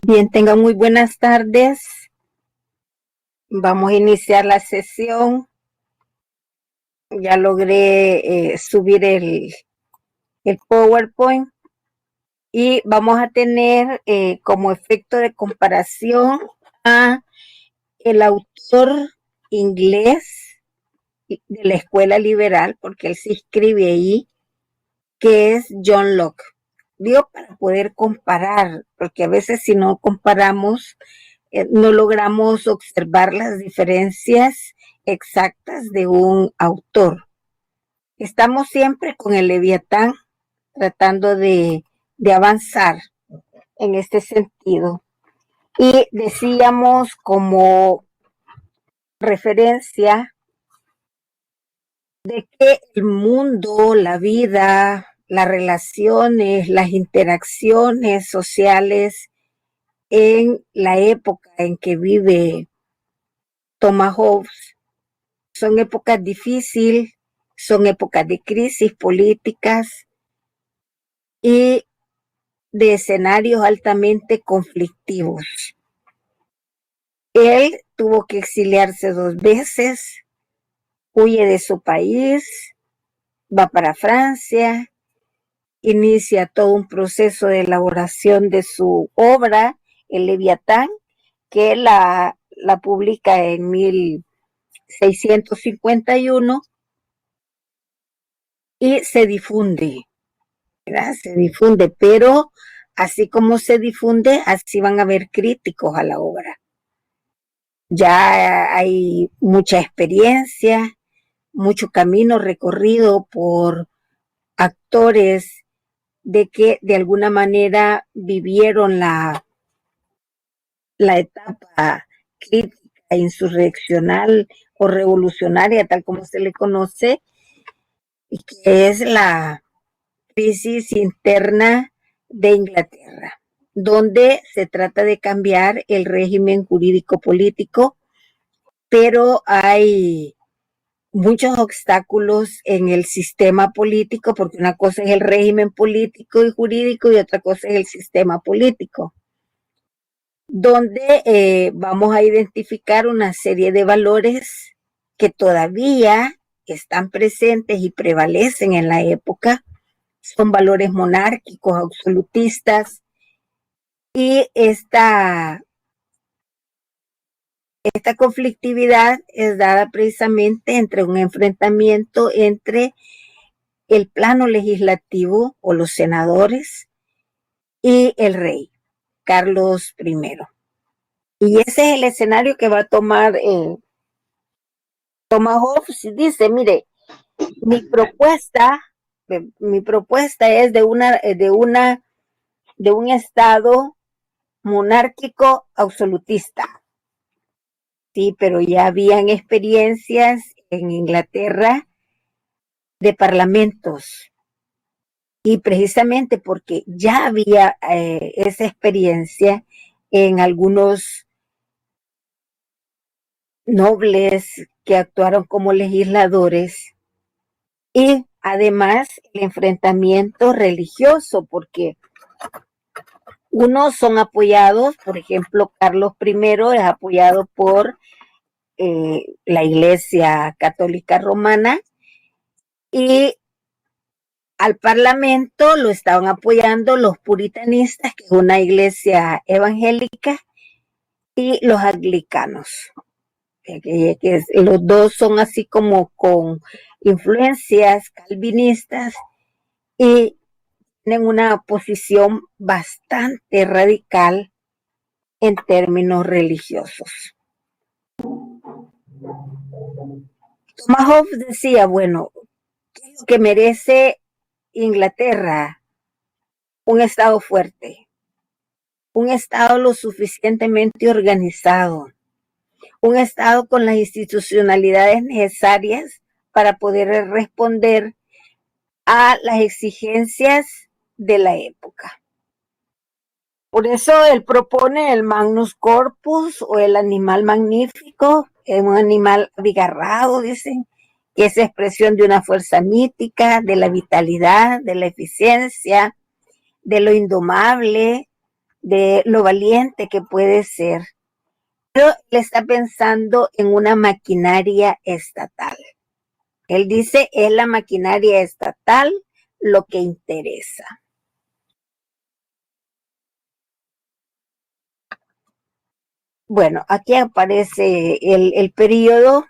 Bien, tengan muy buenas tardes. Vamos a iniciar la sesión. Ya logré subir el PowerPoint y vamos a tener como efecto de comparación a el autor inglés de la escuela liberal, porque él se inscribe ahí, que es John Locke. Digo, para poder comparar, porque a veces si no comparamos, no logramos observar las diferencias exactas de un autor. Estamos siempre con el Leviatán tratando de avanzar en este sentido. Y decíamos como referencia de que el mundo, la vida, las relaciones, las interacciones sociales en la época en que vive Thomas Hobbes son épocas difíciles, son épocas de crisis políticas y de escenarios altamente conflictivos. Él tuvo que exiliarse 2 veces, huye de su país, va para Francia, inicia todo un proceso de elaboración de su obra, El Leviatán, que la publica en 1651 y se difunde. ¿Verdad? Se difunde, pero así como se difunde, así van a haber críticos a la obra. Ya hay mucha experiencia, mucho camino recorrido por actores de que de alguna manera vivieron la etapa crítica, insurreccional o revolucionaria, tal como se le conoce, y que es la crisis interna de Inglaterra, donde se trata de cambiar el régimen jurídico político, pero hay muchos obstáculos en el sistema político, porque una cosa es el régimen político y jurídico y otra cosa es el sistema político, donde vamos a identificar una serie de valores que todavía están presentes y prevalecen en la época. Son valores monárquicos, absolutistas, y esta conflictividad es dada precisamente entre un enfrentamiento entre el plano legislativo o los senadores y el rey, Carlos I. Y ese es el escenario que va a tomar Thomas Hobbes. Dice, mire, mi propuesta, mi propuesta es de un estado monárquico absolutista. Sí, pero ya habían experiencias en Inglaterra de parlamentos y precisamente porque ya había esa experiencia en algunos nobles que actuaron como legisladores y además el enfrentamiento religioso, porque unos son apoyados, por ejemplo, Carlos I es apoyado por la Iglesia Católica Romana y al Parlamento lo estaban apoyando los puritanistas, que es una iglesia evangélica, y los anglicanos, que los dos son así como con influencias calvinistas y tienen una posición bastante radical en términos religiosos. Thomas Hobbes decía, bueno, ¿qué es lo que merece Inglaterra? Un Estado fuerte, un Estado lo suficientemente organizado, un Estado con las institucionalidades necesarias para poder responder a las exigencias de la época. Por eso él propone el Magnus Corpus o el animal magnífico, un animal abigarrado, dicen, que es expresión de una fuerza mítica, de la vitalidad, de la eficiencia, de lo indomable, de lo valiente que puede ser, pero él está pensando en una maquinaria estatal. Él dice, es la maquinaria estatal lo que interesa. Bueno, aquí aparece el periodo.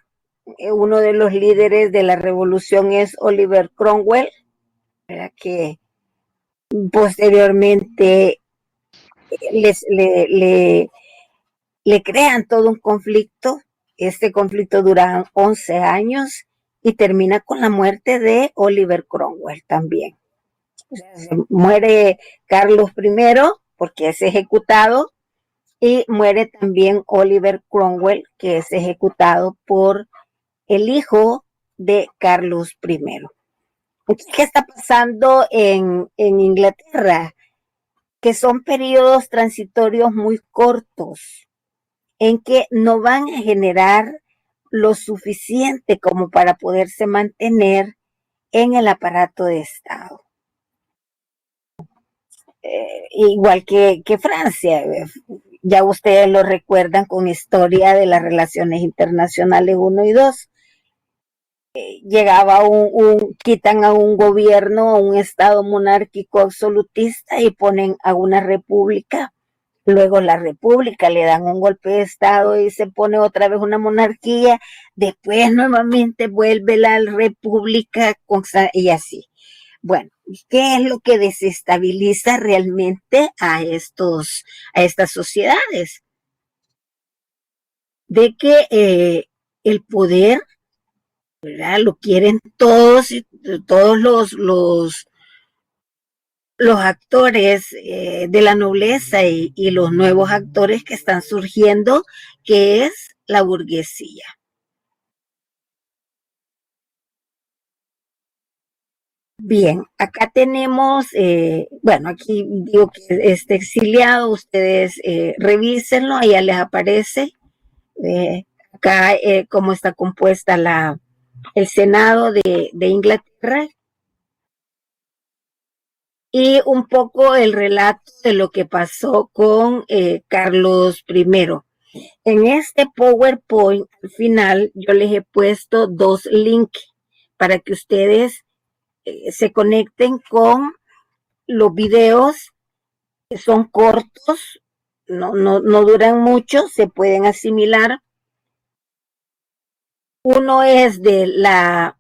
Uno de los líderes de la revolución es Oliver Cromwell, que posteriormente le crean todo un conflicto. Este conflicto dura 11 años y termina con la muerte de Oliver Cromwell también. O sea, se muere Carlos I porque es ejecutado y muere también Oliver Cromwell, que es ejecutado por el hijo de Carlos I. ¿Qué está pasando en Inglaterra? Que son periodos transitorios muy cortos, en que no van a generar lo suficiente como para poderse mantener en el aparato de Estado. Igual que Francia, ya ustedes lo recuerdan con historia de las relaciones internacionales 1 y 2. Llegaba quitan a un gobierno, a un estado monárquico absolutista y ponen a una república. Luego la república le dan un golpe de estado y se pone otra vez una monarquía. Después nuevamente vuelve la república y así. Bueno, ¿qué es lo que desestabiliza realmente a estas sociedades? De que el poder, ¿verdad? Lo quieren todos los actores de la nobleza y los nuevos actores que están surgiendo, que es la burguesía. Bien, acá tenemos, bueno, aquí digo que este exiliado, ustedes revísenlo, allá les aparece acá cómo está compuesta el Senado de Inglaterra y un poco el relato de lo que pasó con Carlos I. En este PowerPoint, al final, yo les he puesto 2 links para que ustedes se conecten con los videos que son cortos, no duran mucho, se pueden asimilar. Uno es de la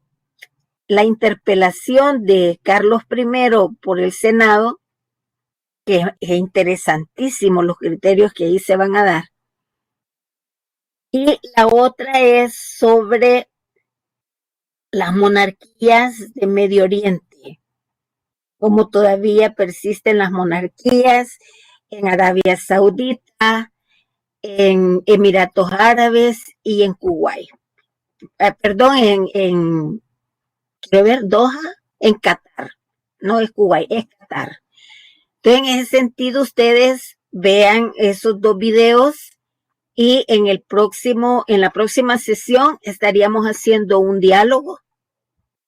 interpelación de Carlos I por el Senado, que es interesantísimo los criterios que ahí se van a dar. Y la otra es sobre las monarquías de Medio Oriente, cómo todavía persisten las monarquías en Arabia Saudita, en Emiratos Árabes y en Kuwait. Perdón, quiero ver, Doha, en Qatar. No es Kuwait, es Qatar. Entonces, en ese sentido, ustedes vean esos 2 videos y en la próxima sesión estaríamos haciendo un diálogo.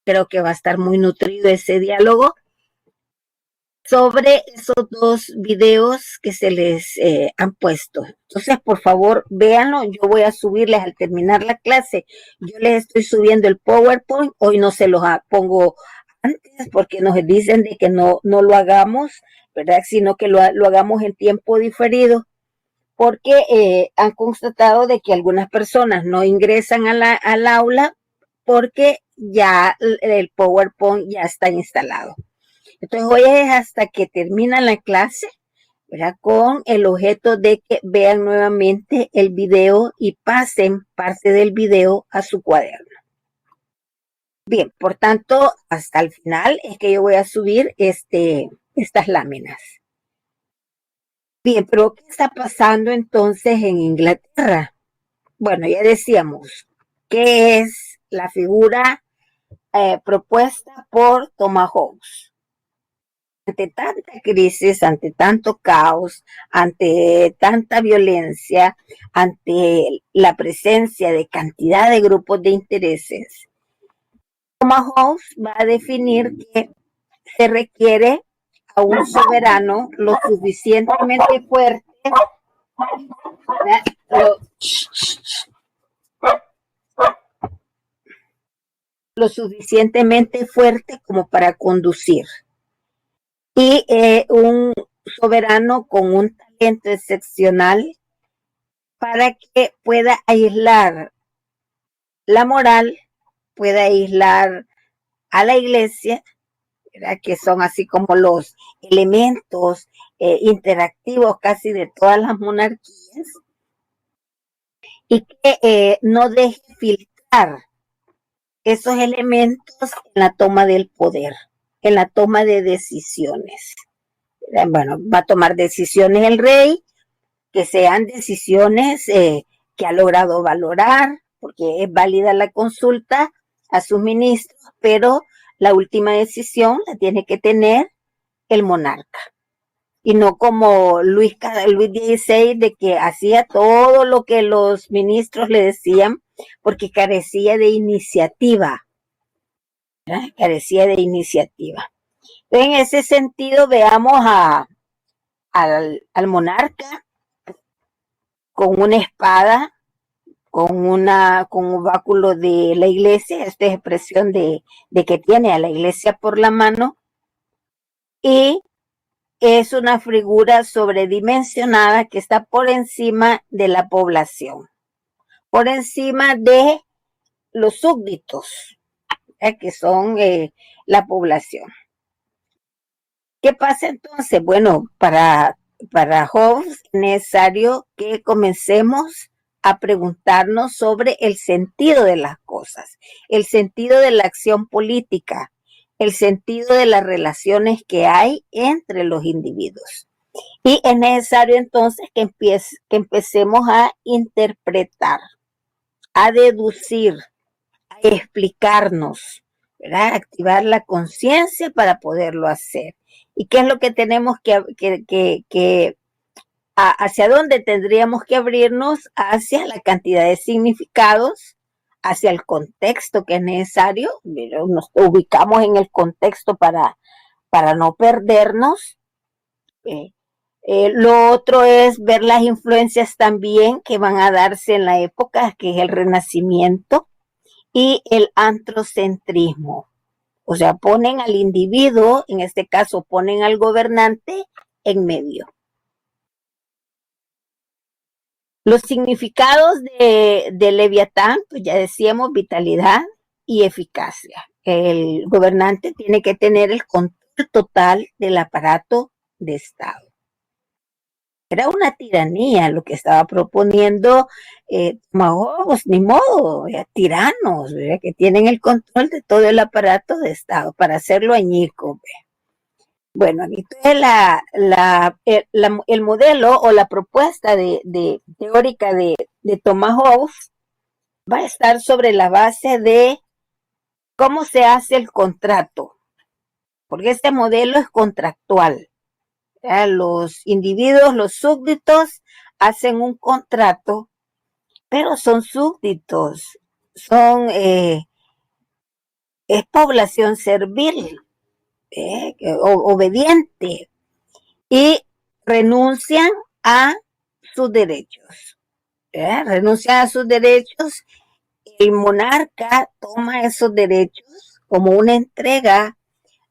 Creo que va a estar muy nutrido ese diálogo sobre esos 2 videos que se les han puesto. Entonces, por favor, véanlo. Yo voy a subirles al terminar la clase. Yo les estoy subiendo el PowerPoint. Hoy no se los pongo antes porque nos dicen de que no lo hagamos, ¿verdad? Sino que lo hagamos en tiempo diferido. Porque han constatado de que algunas personas no ingresan al aula porque ya el PowerPoint ya está instalado. Entonces hoy es hasta que termina la clase, ¿verdad? Con el objeto de que vean nuevamente el video y pasen parte del video a su cuaderno. Bien, por tanto, hasta el final es que yo voy a subir estas láminas. Bien, pero ¿qué está pasando entonces en Inglaterra? Bueno, ya decíamos, ¿qué es la figura propuesta por Thomas Hobbes? Ante tanta crisis, ante tanto caos, ante tanta violencia, ante la presencia de cantidad de grupos de intereses, Thomas Hobbes va a definir que se requiere a un soberano lo suficientemente fuerte, lo suficientemente fuerte como para conducir. Y un soberano con un talento excepcional para que pueda aislar la moral, pueda aislar a la iglesia, ¿verdad? Que son así como los elementos interactivos casi de todas las monarquías, y que no deje filtrar esos elementos en la toma del poder, en la toma de decisiones. Bueno, va a tomar decisiones el rey, que sean decisiones que ha logrado valorar, porque es válida la consulta a sus ministros, pero la última decisión la tiene que tener el monarca. Y no como Luis XVI, de que hacía todo lo que los ministros le decían, porque carecía de iniciativa, ¿verdad? Carecía de iniciativa. En ese sentido, veamos al monarca con una espada, con un báculo de la iglesia, esta es expresión de que tiene a la iglesia por la mano, y es una figura sobredimensionada que está por encima de la población, por encima de los súbditos, que son la población. ¿Qué pasa entonces? Bueno, para Hobbes es necesario que comencemos a preguntarnos sobre el sentido de las cosas, el sentido de la acción política, el sentido de las relaciones que hay entre los individuos. Y es necesario entonces que empecemos a interpretar, a deducir, a explicarnos, ¿verdad? Activar la conciencia para poderlo hacer. ¿Y qué es lo que tenemos hacia dónde tendríamos que abrirnos? Hacia la cantidad de significados, hacia el contexto que es necesario. Nos ubicamos en el contexto para no perdernos. Lo otro es ver las influencias también que van a darse en la época, que es el Renacimiento y el antropocentrismo. O sea, ponen al individuo, en este caso ponen al gobernante en medio. Los significados de Leviatán, pues ya decíamos, vitalidad y eficacia. El gobernante tiene que tener el control total del aparato de Estado. Era una tiranía lo que estaba proponiendo pues, ni modo, tiranos, ¿verdad? Que tienen el control de todo el aparato de Estado para hacerlo añico. Bueno, entonces el modelo o la propuesta teórica de Thomas Hobbes va a estar sobre la base de cómo se hace el contrato, porque este modelo es contractual. Los individuos, los súbditos, hacen un contrato, pero son súbditos, es población servil, obediente, y renuncian a sus derechos. Renuncian a sus derechos, el monarca toma esos derechos como una entrega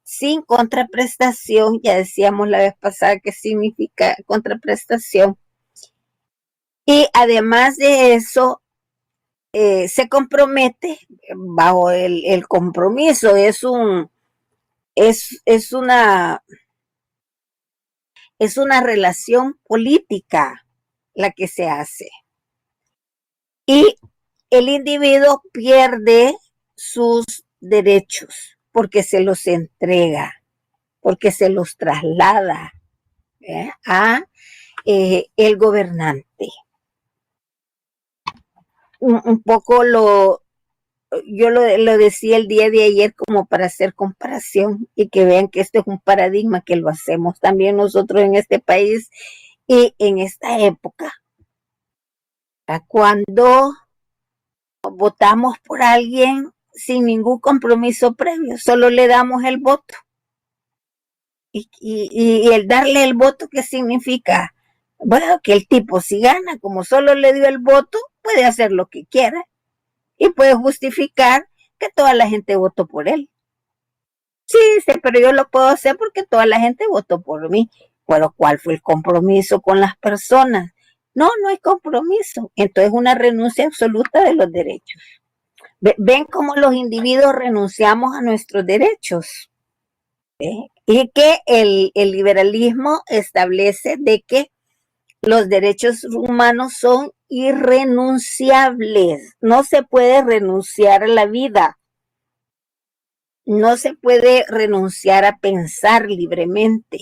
sin contraprestación. Ya decíamos la vez pasada que significa contraprestación. Y además de eso, se compromete bajo el compromiso. Es una relación política la que se hace. Y el individuo pierde sus derechos porque se los entrega, porque se los traslada a el gobernante. Un poco yo lo decía el día de ayer como para hacer comparación y que vean que esto es un paradigma que lo hacemos también nosotros en este país y en esta época. Cuando votamos por alguien sin ningún compromiso previo, solo le damos el voto. Y el darle el voto, ¿qué significa? Bueno, que el tipo si gana, como solo le dio el voto, puede hacer lo que quiera y puede justificar que toda la gente votó por él. Sí, pero yo lo puedo hacer porque toda la gente votó por mí. Pero ¿cuál fue el compromiso con las personas? No, no hay compromiso. Entonces una renuncia absoluta de los derechos. ¿Ven cómo los individuos renunciamos a nuestros derechos? Y que el liberalismo establece de que los derechos humanos son irrenunciables. No se puede renunciar a la vida. No se puede renunciar a pensar libremente.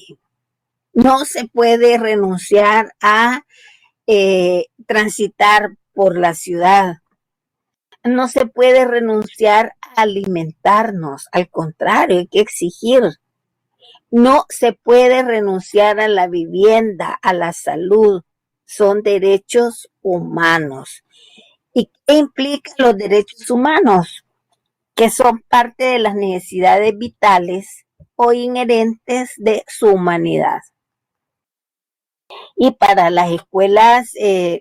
No se puede renunciar a transitar por la ciudad. No se puede renunciar a alimentarnos. Al contrario, hay que exigir. No se puede renunciar a la vivienda, a la salud. Son derechos humanos. ¿Y qué implican los derechos humanos? Que son parte de las necesidades vitales o inherentes de su humanidad. Y para las escuelas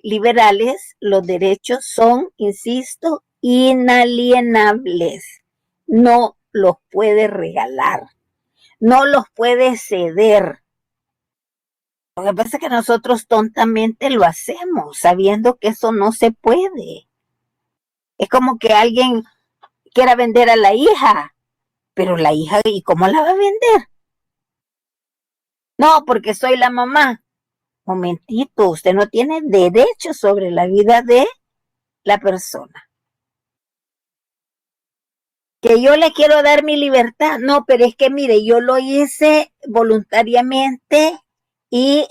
liberales, los derechos son, insisto, inalienables. No los puede regalar, no los puede ceder. Lo que pasa es que nosotros tontamente lo hacemos, sabiendo que eso no se puede. Es como que alguien quiera vender a la hija, pero la hija, ¿y cómo la va a vender? No, porque soy la mamá. Momentito, usted no tiene derecho sobre la vida de la persona. Que yo le quiero dar mi libertad, no, pero es que mire, yo lo hice voluntariamente y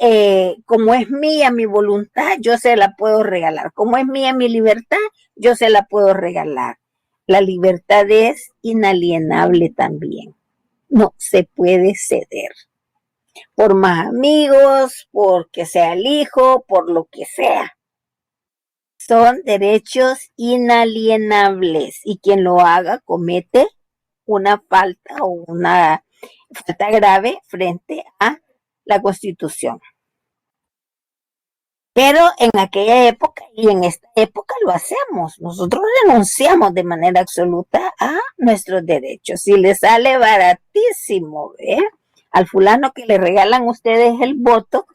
como es mía mi voluntad, yo se la puedo regalar. Como es mía mi libertad, yo se la puedo regalar. La libertad es inalienable también. No se puede ceder. Por más amigos, porque sea el hijo, por lo que sea. Son derechos inalienables y quien lo haga comete una falta o una falta grave frente a la Constitución. Pero en aquella época y en esta época lo hacemos. Nosotros renunciamos de manera absoluta a nuestros derechos. Si les sale baratísimo, al fulano que le regalan ustedes el voto,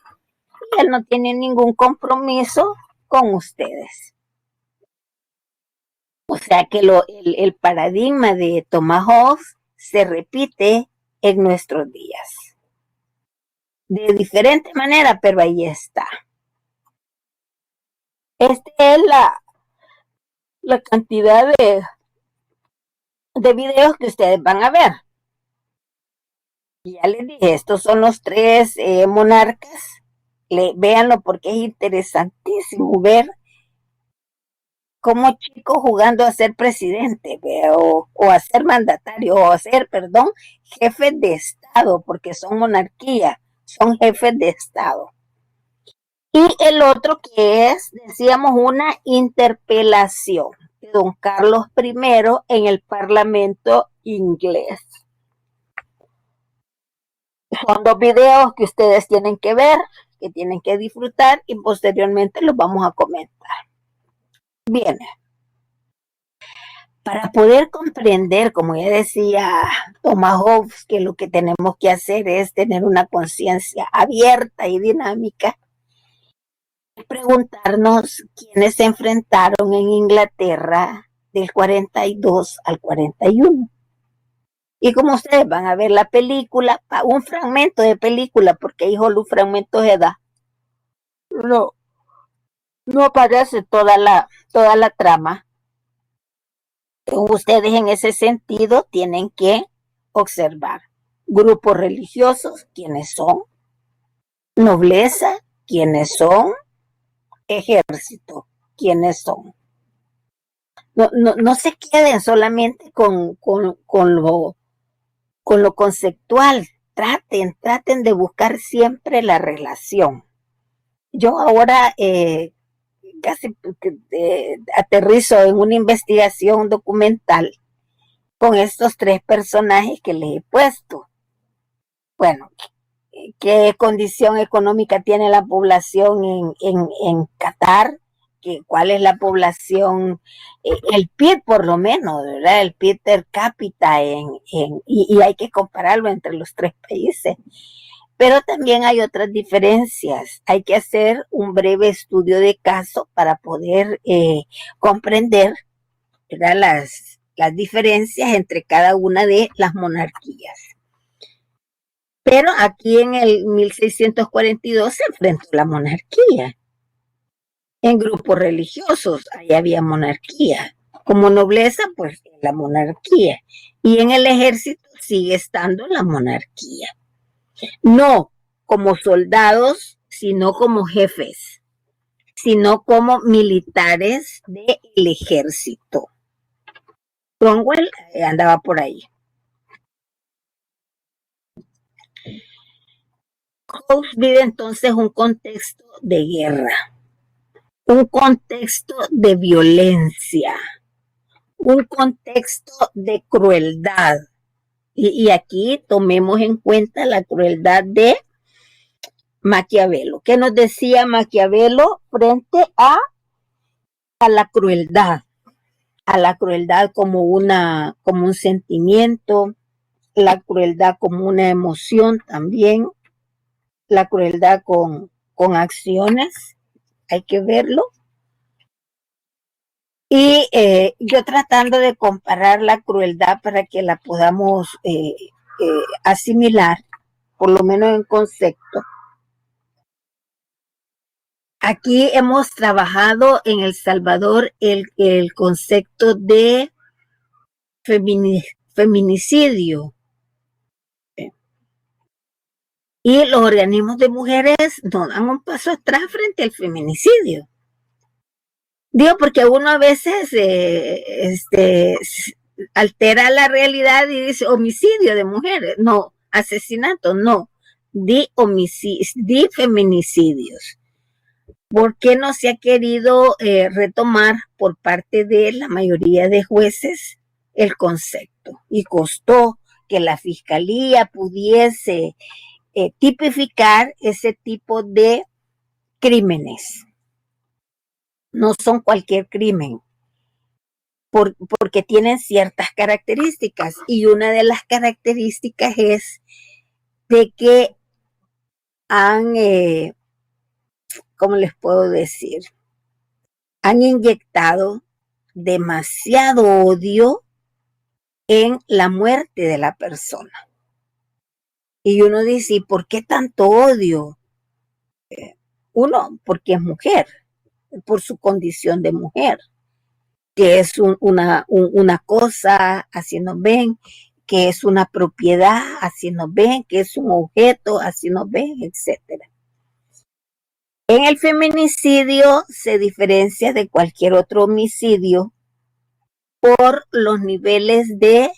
y él no tiene ningún compromiso con ustedes. O sea que el paradigma de Tomahawk se repite en nuestros días. De diferente manera, pero ahí está. Esta es la cantidad de videos que ustedes van a ver. Y ya les dije, estos son los tres monarcas. Véanlo porque es interesantísimo ver como chicos jugando a ser presidente o a ser mandatario o a ser, perdón, jefes de Estado, porque son monarquía, son jefes de Estado. Y el otro que es, decíamos, una interpelación de don Carlos I en el Parlamento inglés. Son dos videos que ustedes tienen que ver, que tienen que disfrutar y posteriormente los vamos a comentar. Bien. Para poder comprender, como ya decía Tomahawk, que lo que tenemos que hacer es tener una conciencia abierta y dinámica, preguntarnos quiénes se enfrentaron en Inglaterra del 42 al 41. Y como ustedes van a ver la película, un fragmento de película, porque hay solo un fragmento de edad, no aparece toda la trama. Ustedes en ese sentido tienen que observar grupos religiosos, quiénes son, nobleza, quiénes son, ejército, quiénes son. No se queden solamente con lo conceptual, traten de buscar siempre la relación. Yo ahora casi aterrizo en una investigación documental con estos tres personajes que les he puesto. Bueno, qué condición económica tiene la población en Qatar, cuál es la población, el PIB por lo menos, ¿verdad? El PIB per cápita y hay que compararlo entre los tres países. Pero también hay otras diferencias. Hay que hacer un breve estudio de caso para poder comprender, ¿verdad? Las diferencias entre cada una de las monarquías. Pero aquí en el 1642 se enfrentó la monarquía. En grupos religiosos, ahí había monarquía. Como nobleza, pues la monarquía. Y en el ejército sigue estando la monarquía. No como soldados, sino como jefes, sino como militares del ejército. Cromwell andaba por ahí. House vive entonces un contexto de guerra, un contexto de violencia, un contexto de crueldad. Y aquí tomemos en cuenta la crueldad de Maquiavelo. ¿Qué nos decía Maquiavelo frente a la crueldad? A la crueldad como un sentimiento, la crueldad como una emoción también, la crueldad con acciones, hay que verlo. Y yo tratando de comparar la crueldad para que la podamos asimilar, por lo menos en concepto. Aquí hemos trabajado en El Salvador el concepto de feminicidio. Y los organismos de mujeres no dan un paso atrás frente al feminicidio. Digo, porque uno a veces altera la realidad y dice homicidio de mujeres. No, asesinato, no. Di feminicidios. ¿Por qué no se ha querido retomar por parte de la mayoría de jueces el concepto? Y costó que la fiscalía pudiese tipificar ese tipo de crímenes. No son cualquier crimen, porque tienen ciertas características, y una de las características es de que han, ¿cómo les puedo decir? Han inyectado demasiado odio en la muerte de la persona. Y uno dice, ¿y por qué tanto odio? Uno, porque es mujer, por su condición de mujer, que es una cosa, así nos ven, que es una propiedad, así nos ven, que es un objeto, así nos ven, etcétera. En el feminicidio se diferencia de cualquier otro homicidio por los niveles de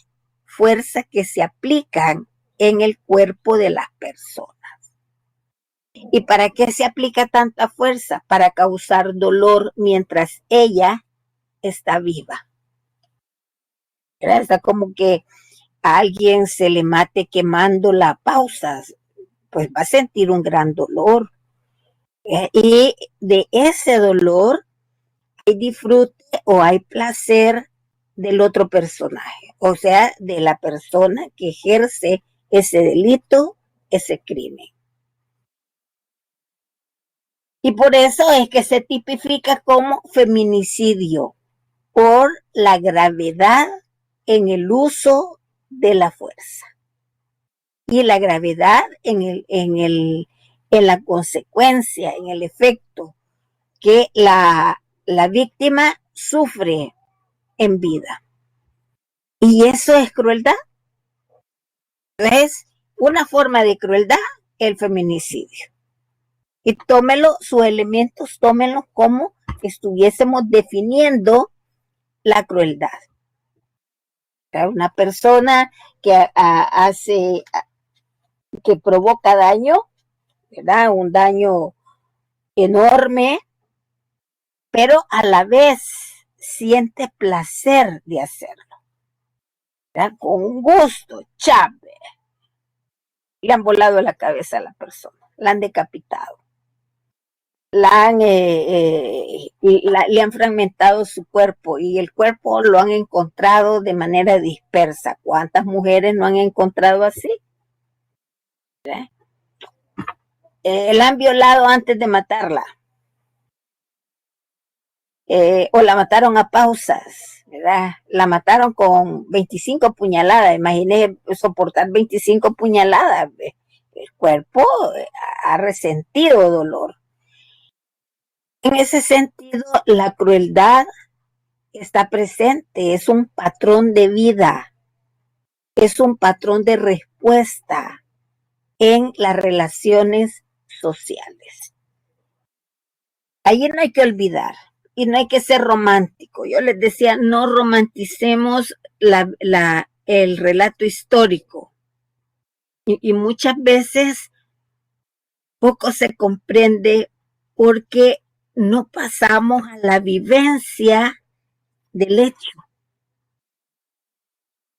fuerza que se aplican en el cuerpo de las personas. ¿Y para qué se aplica tanta fuerza? Para causar dolor mientras ella está viva. Está como que a alguien se le mate quemando la pausa, pues va a sentir un gran dolor. Y de ese dolor hay disfrute o hay placer del otro personaje, o sea, de la persona que ejerce ese delito, ese crimen. Y por eso es que se tipifica como feminicidio, por la gravedad en el uso de la fuerza y la gravedad en la consecuencia, en el efecto que la víctima sufre en vida. Y eso es crueldad. Es una forma de crueldad el feminicidio. Y tómelo, sus elementos, tómenlos como estuviésemos definiendo la crueldad. Una persona que hace, que provoca daño, ¿verdad? Un daño enorme, pero a la vez siente placer de hacerlo, ¿verdad? Con un gusto, chave. Le han volado la cabeza a la persona, la han decapitado, le han fragmentado su cuerpo y el cuerpo lo han encontrado de manera dispersa. ¿Cuántas mujeres no han encontrado así? La han violado antes de matarla. O la mataron a pausas, ¿verdad? La mataron con 25 puñaladas. Imaginé soportar 25 puñaladas. El cuerpo ha resentido dolor. En ese sentido, la crueldad está presente, es un patrón de vida, es un patrón de respuesta en las relaciones sociales. Ahí no hay que olvidar y no hay que ser romántico. Yo les decía, no romanticemos el relato histórico y muchas veces poco se comprende porque no pasamos a la vivencia del hecho.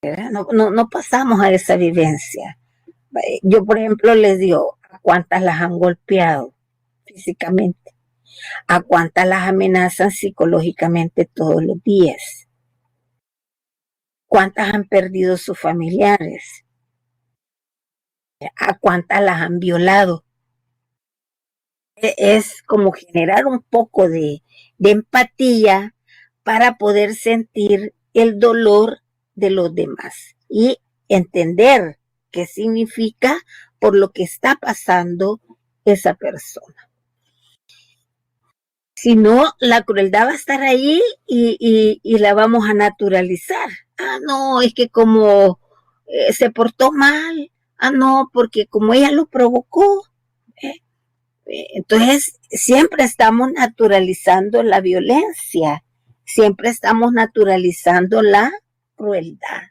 No pasamos a esa vivencia. Yo, por ejemplo, les digo, ¿a cuántas las han golpeado físicamente? ¿A cuántas las amenazan psicológicamente todos los días? ¿Cuántas han perdido sus familiares? ¿A cuántas las han violado? Es como generar un poco de empatía para poder sentir el dolor de los demás y entender qué significa por lo que está pasando esa persona. Si no, la crueldad va a estar ahí y la vamos a naturalizar. Ah, no, es que como se portó mal. Ah, no, porque como ella lo provocó. Entonces, siempre estamos naturalizando la violencia, siempre estamos naturalizando la crueldad,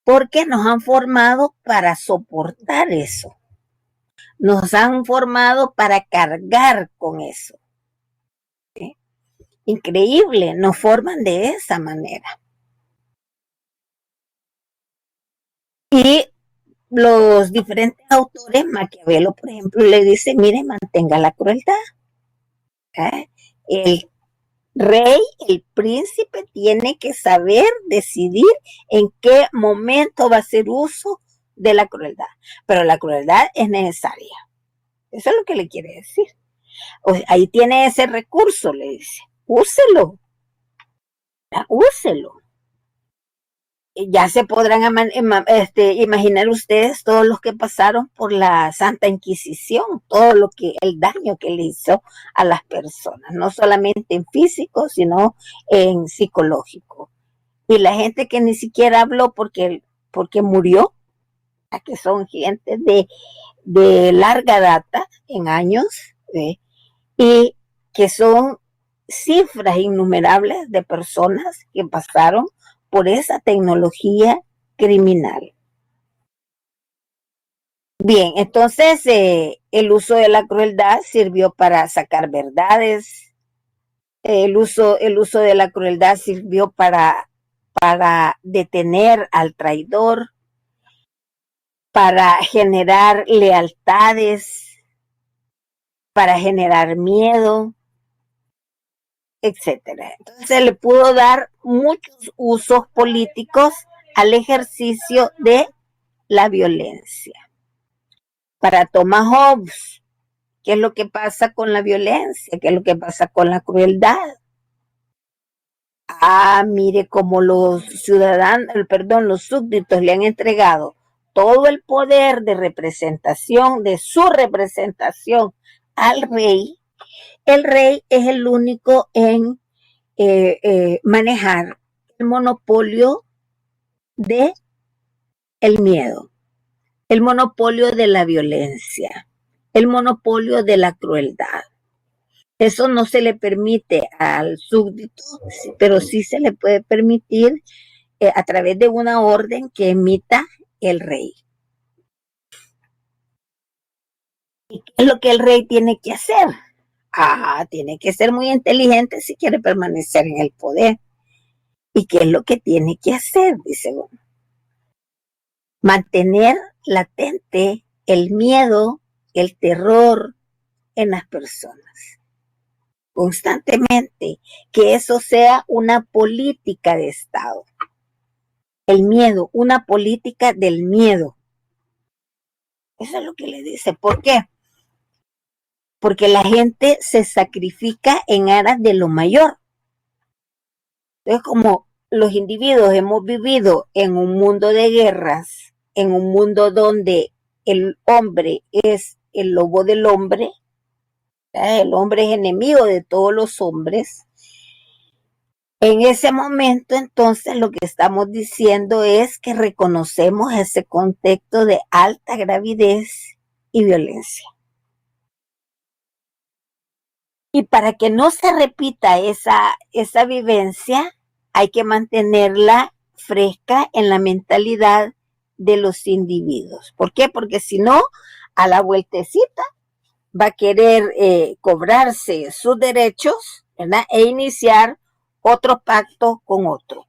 porque nos han formado para soportar eso, nos han formado para cargar con eso. ¿Sí? Increíble, nos forman de esa manera. Y los diferentes autores, Maquiavelo, por ejemplo, le dice, mire, mantenga la crueldad. El rey, el príncipe, tiene que saber decidir en qué momento va a hacer uso de la crueldad. Pero la crueldad es necesaria. Eso es lo que le quiere decir. O sea, ahí tiene ese recurso, le dice. Úselo. Úselo. Ya se podrán imaginar ustedes todos los que pasaron por la Santa Inquisición, todo lo que, el daño que le hizo a las personas, no solamente en físico, sino en psicológico. Y la gente que ni siquiera habló porque murió, que son gente de larga data, en años, y que son cifras innumerables de personas que pasaron por esa tecnología criminal. Bien, entonces el uso de la crueldad sirvió para sacar verdades, el uso de la crueldad sirvió para detener al traidor, para generar lealtades, para generar miedo, etcétera. Entonces se le pudo dar muchos usos políticos al ejercicio de la violencia. Para Thomas Hobbes, ¿qué es lo que pasa con la violencia? ¿Qué es lo que pasa con la crueldad? Ah, mire cómo los ciudadanos, los súbditos le han entregado todo el poder de representación, de su representación al rey. El rey es el único en manejar el monopolio de el miedo, el monopolio de la violencia, el monopolio de la crueldad. Eso no se le permite al súbdito, pero sí se le puede permitir a través de una orden que emita el rey. ¿Y qué es lo que el rey tiene que hacer? Tiene que ser muy inteligente si quiere permanecer en el poder. ¿Y qué es lo que tiene que hacer? Dice uno. Mantener latente el miedo, el terror en las personas constantemente, que eso sea una política de Estado. El miedo, una política del miedo. Eso es lo que le dice. ¿Por qué? Porque la gente se sacrifica en aras de lo mayor. Entonces, como los individuos hemos vivido en un mundo de guerras, en un mundo donde el hombre es el lobo del hombre, el hombre es enemigo de todos los hombres. En ese momento, entonces, lo que estamos diciendo es que reconocemos ese contexto de alta gravidez y violencia. Y para que no se repita esa vivencia, hay que mantenerla fresca en la mentalidad de los individuos. ¿Por qué? Porque si no, a la vueltecita va a querer cobrarse sus derechos, ¿verdad? E iniciar otro pacto con otro.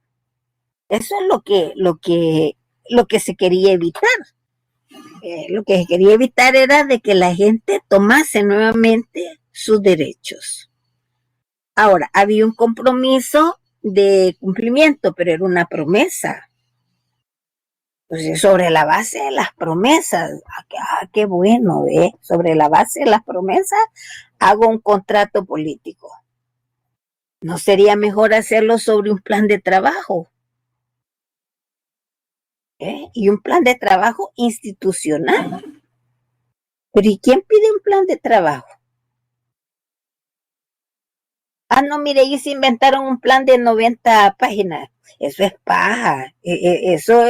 Eso es lo que se quería evitar. Lo que se quería evitar era de que la gente tomase nuevamente sus derechos. Ahora, había un compromiso de cumplimiento, pero era una promesa. Entonces, sobre la base de las promesas, qué bueno, ¿eh? Sobre la base de las promesas, hago un contrato político. ¿No sería mejor hacerlo sobre un plan de trabajo? Y un plan de trabajo institucional. Pero ¿y quién pide un plan de trabajo? Ah, no, mire, ellos inventaron un plan de 90 páginas. Eso es paja. Eso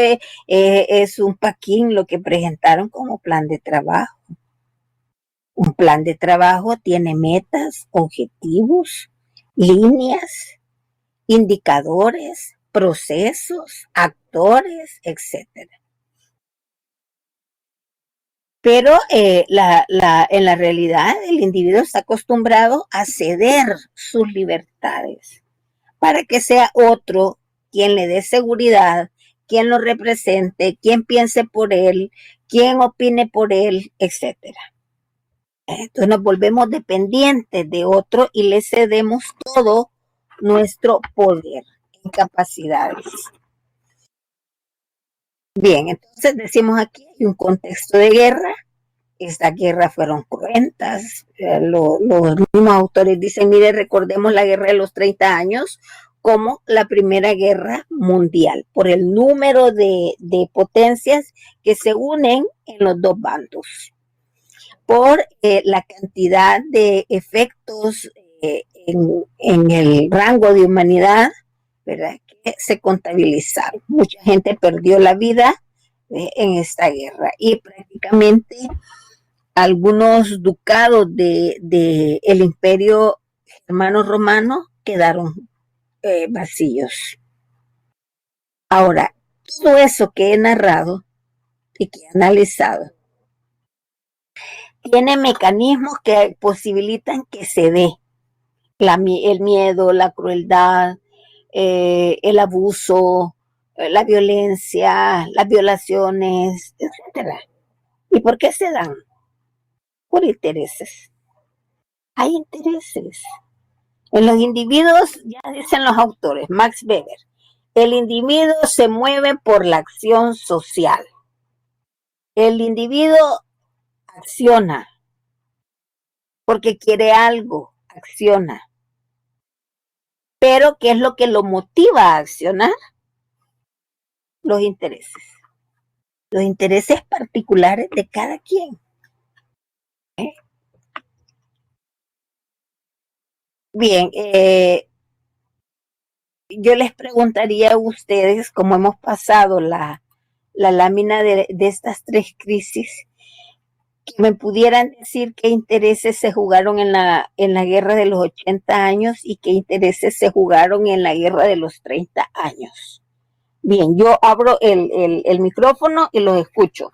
es un paquín lo que presentaron como plan de trabajo. Un plan de trabajo tiene metas, objetivos, líneas, indicadores, procesos, actores, etcétera. Pero en la realidad el individuo está acostumbrado a ceder sus libertades para que sea otro quien le dé seguridad, quien lo represente, quien piense por él, quien opine por él, etcétera. Entonces nos volvemos dependientes de otro y le cedemos todo nuestro poder en capacidades. Bien, entonces decimos aquí hay un contexto de guerra. Estas guerras fueron cruentas. Los mismos autores dicen, mire, recordemos la guerra de los 30 años como la primera guerra mundial, por el número de potencias que se unen en los dos bandos, por la cantidad de efectos en el rango de humanidad, ¿verdad?, que se contabilizaron. Mucha gente perdió la vida en esta guerra y prácticamente algunos ducados de el imperio germano romano quedaron vacíos. Ahora, todo eso que he narrado y que he analizado tiene mecanismos que posibilitan que se dé el miedo, la crueldad, el abuso, la violencia, las violaciones, etcétera. ¿Y por qué se dan? Por intereses. Hay intereses. En los individuos, ya dicen los autores, Max Weber, el individuo se mueve por la acción social. El individuo acciona porque quiere algo, acciona. Pero, ¿qué es lo que lo motiva a accionar? Los intereses. Los intereses particulares de cada quien. Bien, yo les preguntaría a ustedes, como hemos pasado la lámina de estas tres crisis, que me pudieran decir qué intereses se jugaron en la guerra de los 80 años y qué intereses se jugaron en la guerra de los 30 años. Bien, yo abro el micrófono y los escucho,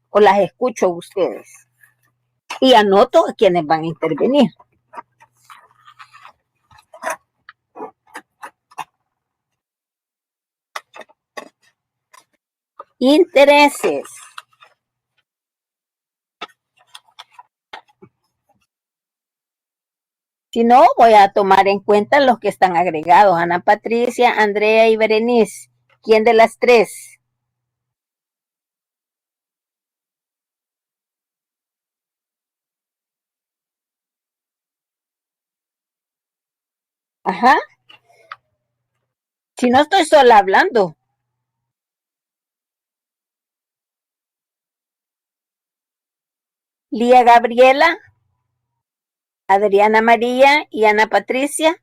o las escucho a ustedes, y anoto a quienes van a intervenir. Intereses. Si no, voy a tomar en cuenta los que están agregados. Ana Patricia, Andrea y Berenice. ¿Quién de las tres? Ajá. Si no estoy sola hablando. Lía Gabriela, Adriana María y Ana Patricia.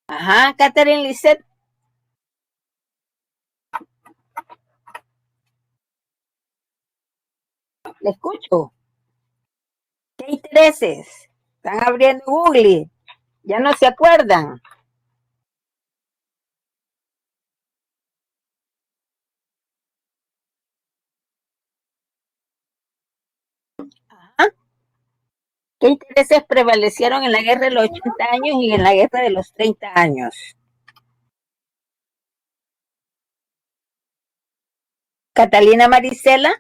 Ajá, Catherine Lisset. Le escucho. ¿Qué intereses? Están abriendo Google. Ya no se acuerdan. Ajá. ¿Qué intereses prevalecieron en la guerra de los 80 años y en la guerra de los 30 años? Catalina Marisela.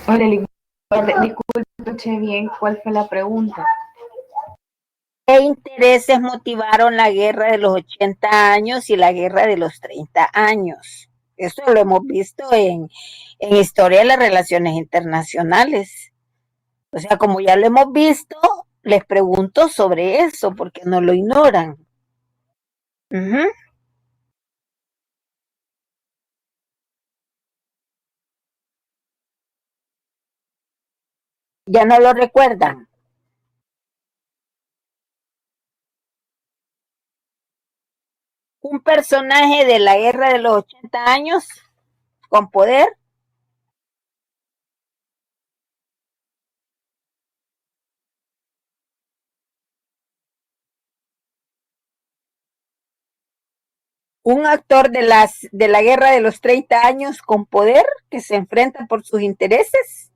Hola, disculpe, escuché bien cuál fue la pregunta. ¿Qué intereses motivaron la guerra de los 80 años y la guerra de los 30 años? Eso lo hemos visto en historia de las relaciones internacionales. O sea, como ya lo hemos visto, les pregunto sobre eso porque no lo ignoran. Ujú. Ya no lo recuerdan. Un personaje de la guerra de los 80 años con poder. Un actor de la guerra de los 30 años con poder que se enfrenta por sus intereses.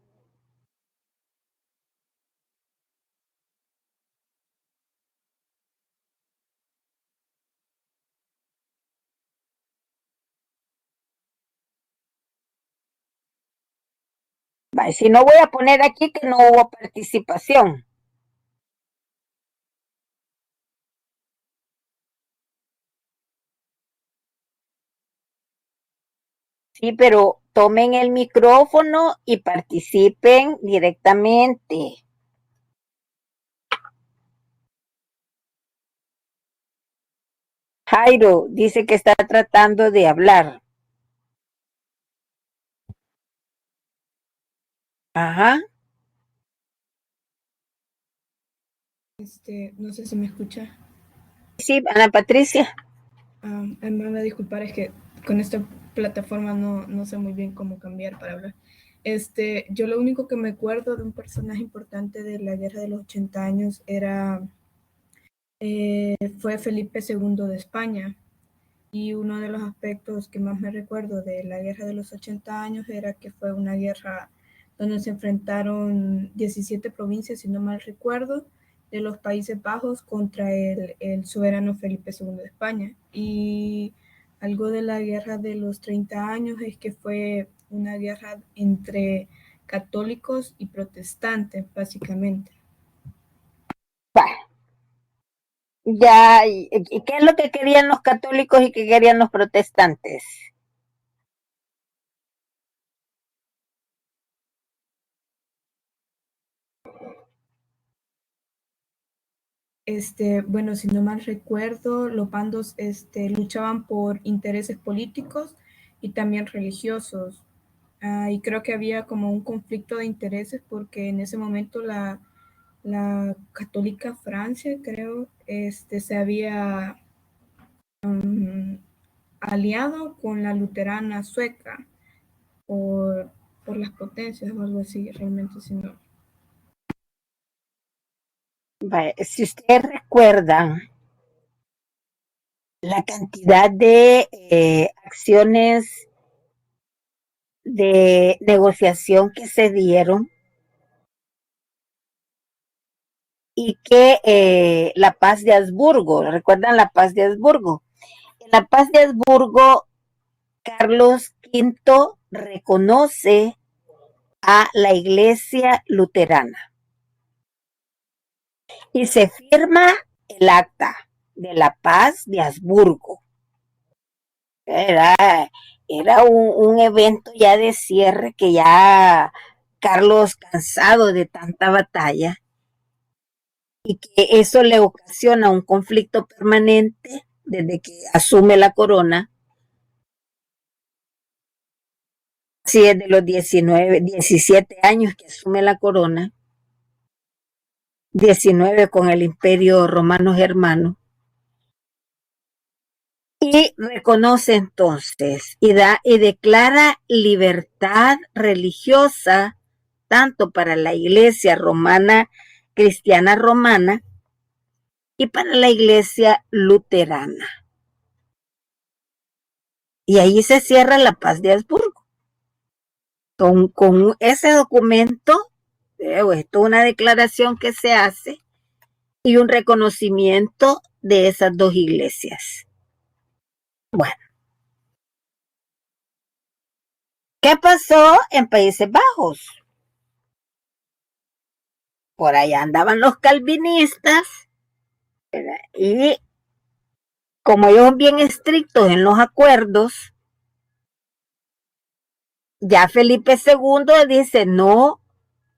Vale, si no voy a poner aquí que no hubo participación. Sí, pero tomen el micrófono y participen directamente. Jairo dice que está tratando de hablar. Ajá. No sé si me escucha. Sí, Ana Patricia. Me va a disculpar, es que con esta plataforma no sé muy bien cómo cambiar para hablar. Yo lo único que me acuerdo de un personaje importante de la Guerra de los 80 años fue Felipe II de España. Y uno de los aspectos que más me recuerdo de la Guerra de los 80 años era que fue una guerra donde se enfrentaron 17 provincias, si no mal recuerdo, de los Países Bajos contra el soberano Felipe II de España. Y algo de la Guerra de los 30 años es que fue una guerra entre católicos y protestantes, básicamente. Bah, ya, ¿y qué es lo que querían los católicos y qué querían los protestantes? Bueno, si no mal recuerdo, los bandos luchaban por intereses políticos y también religiosos. Y creo que había como un conflicto de intereses porque en ese momento la católica Francia, creo, se había aliado con la luterana sueca por, por las potencias o algo así, realmente, si no. Bah, si ustedes recuerdan la cantidad de acciones de negociación que se dieron y que la paz de Habsburgo, ¿recuerdan la paz de Habsburgo? En la paz de Habsburgo, Carlos V reconoce a la Iglesia luterana y se firma el acta de la paz de Habsburgo. Era, era un evento ya de cierre que ya Carlos, cansado de tanta batalla, y que eso le ocasiona un conflicto permanente desde que asume la corona. Sí, es de los 17 años que asume la corona, 19 con el Imperio Romano Germano, y reconoce entonces y declara libertad religiosa tanto para la Iglesia romana, cristiana romana, y para la Iglesia luterana. Y ahí se cierra la paz de Habsburgo. Con ese documento, esto es una declaración que se hace y un reconocimiento de esas dos iglesias. Bueno, ¿qué pasó en Países Bajos? Por allá andaban los calvinistas, ¿verdad? Y como ellos son bien estrictos en los acuerdos, ya Felipe II dice, no,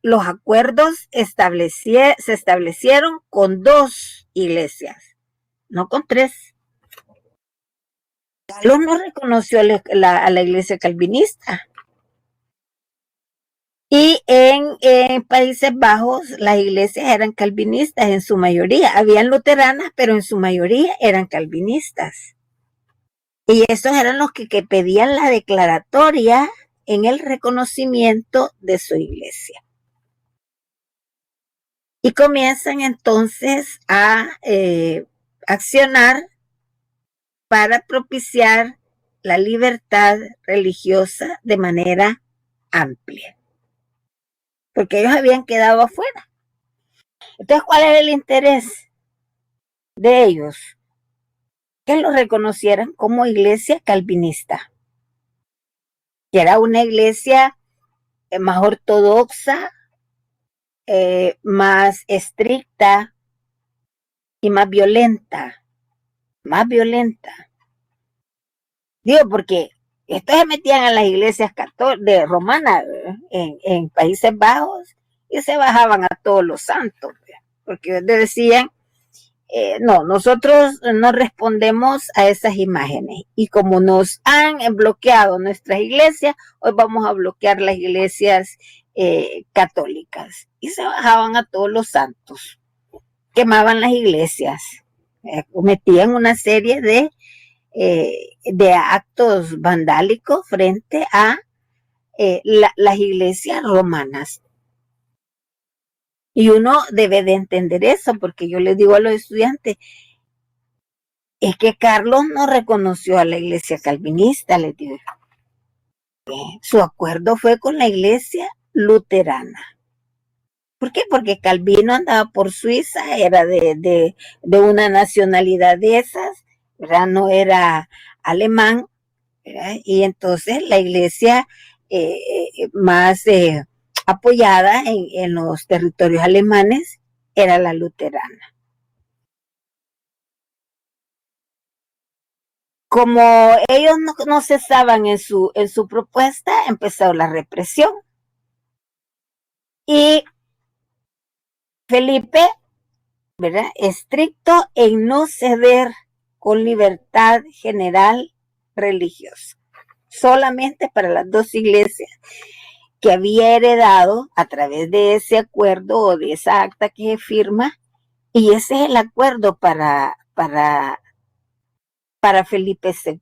los acuerdos se establecieron con 2 iglesias, no con 3. Carlos no reconoció a la iglesia calvinista. Y en Países Bajos las iglesias eran calvinistas en su mayoría. Habían luteranas, pero en su mayoría eran calvinistas. Y esos eran los que pedían la declaratoria en el reconocimiento de su iglesia. Y comienzan entonces a accionar para propiciar la libertad religiosa de manera amplia, porque ellos habían quedado afuera. Entonces, ¿cuál es el interés de ellos? Que lo reconocieran como iglesia calvinista, que era una iglesia más ortodoxa, más estricta y más violenta. Más violenta. Digo, porque estos se metían a las iglesias romanas en Países Bajos y se bajaban a todos los santos, porque decían, no, nosotros no respondemos a esas imágenes, y como nos han bloqueado nuestras iglesias, hoy vamos a bloquear las iglesias católicas, y se bajaban a todos los santos, quemaban las iglesias, cometían una serie de actos vandálicos frente a las iglesias romanas. Y uno debe de entender eso, porque yo les digo a los estudiantes, es que Carlos no reconoció a la iglesia calvinista, les digo. Su acuerdo fue con la iglesia luterana. ¿Por qué? Porque Calvino andaba por Suiza, era de una nacionalidad de esas, ¿verdad? No era alemán, ¿verdad? Y entonces la iglesia más apoyada en los territorios alemanes era la luterana. Como ellos no cesaban en su propuesta, empezó la represión. Y Felipe, ¿verdad?, estricto en no ceder con libertad general religiosa, solamente para las 2 iglesias que había heredado a través de ese acuerdo o de esa acta que firma, y ese es el acuerdo para Felipe II.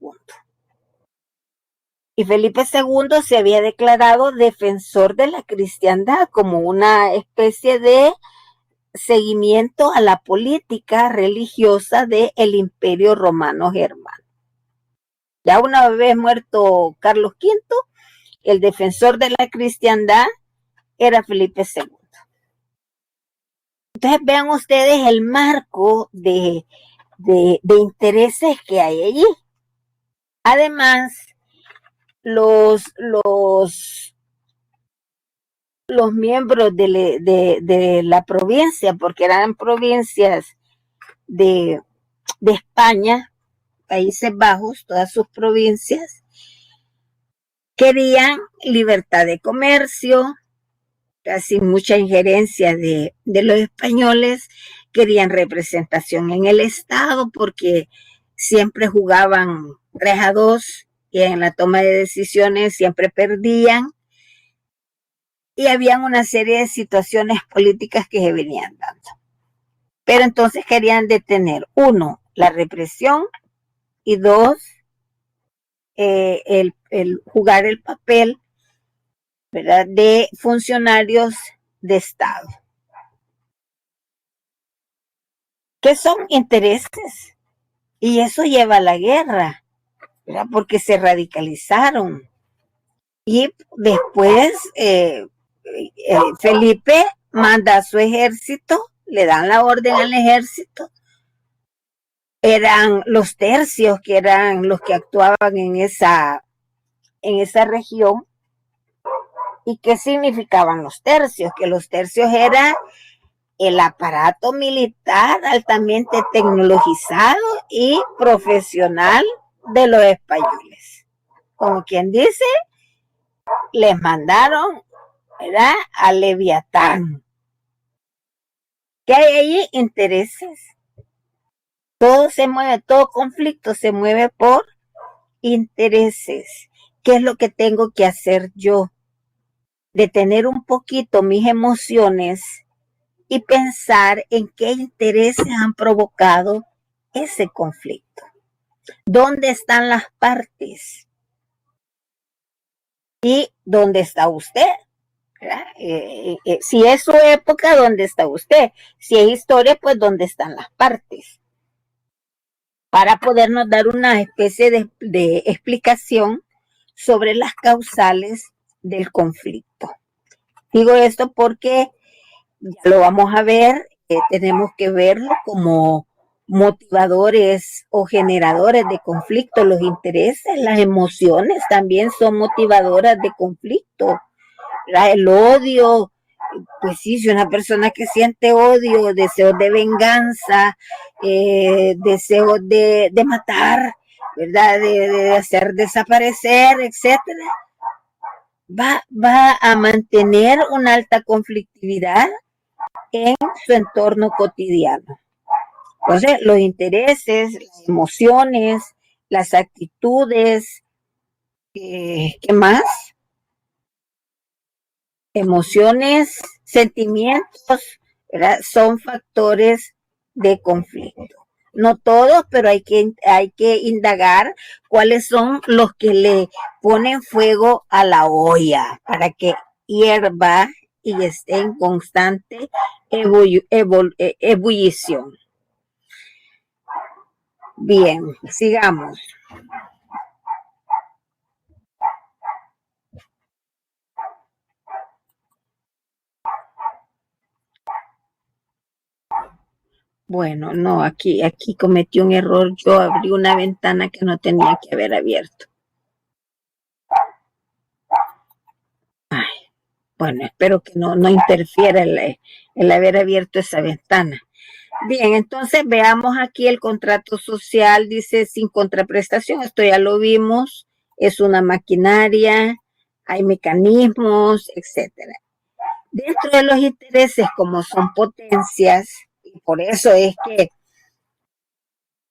Y Felipe II se había declarado defensor de la cristiandad como una especie de seguimiento a la política religiosa del Imperio Romano Germano. Ya una vez muerto Carlos V, el defensor de la cristiandad era Felipe II. Entonces vean ustedes el marco de intereses que hay allí. Además, los miembros de la provincia, porque eran provincias de España, Países Bajos, todas sus provincias, querían libertad de comercio, sin mucha injerencia de los españoles, querían representación en el Estado porque siempre jugaban 3-2 y en la toma de decisiones siempre perdían, y habían una serie de situaciones políticas que se venían dando. Pero entonces querían detener, 1, la represión, y 2, el jugar el papel, ¿verdad?, de funcionarios de Estado. ¿Qué son intereses? Y eso lleva a la guerra, ¿verdad?, porque se radicalizaron. Y después Felipe manda a su ejército, le dan la orden al ejército. Eran los tercios que eran los que actuaban en esa región. ¿Y qué significaban los tercios? Que los tercios era el aparato militar altamente tecnologizado y profesional de los españoles. Como quien dice, les mandaron, ¿verdad?, a Leviatán. ¿Qué hay ahí? Intereses. Todo se mueve, todo conflicto se mueve por intereses. ¿Qué es lo que tengo que hacer yo? Detener un poquito mis emociones y pensar en qué intereses han provocado ese conflicto. ¿Dónde están las partes? ¿Y dónde está usted? Si es su época, ¿dónde está usted? Si es historia, pues ¿dónde están las partes? Para podernos dar una especie de explicación sobre las causales del conflicto. Digo esto porque ya lo vamos a ver, tenemos que verlo como motivadores o generadores de conflicto. Los intereses, las emociones también son motivadoras de conflicto. El odio, pues sí, si una persona que siente odio, deseos de venganza, deseos de matar, ¿verdad?, de hacer desaparecer, etcétera, va a mantener una alta conflictividad en su entorno cotidiano. Entonces, los intereses, las emociones, las actitudes, ¿qué más? Emociones, sentimientos, ¿verdad?, son factores de conflicto. No todos, pero hay que indagar cuáles son los que le ponen fuego a la olla para que hierva y esté en constante ebullición. Bien, sigamos. Bueno, no, aquí cometí un error. Yo abrí una ventana que no tenía que haber abierto. Ay, bueno, espero que no interfiera el haber abierto esa ventana. Bien, entonces veamos aquí el contrato social, dice sin contraprestación, esto ya lo vimos, es una maquinaria, hay mecanismos, etcétera. Dentro de los intereses, como son potencias, y por eso es que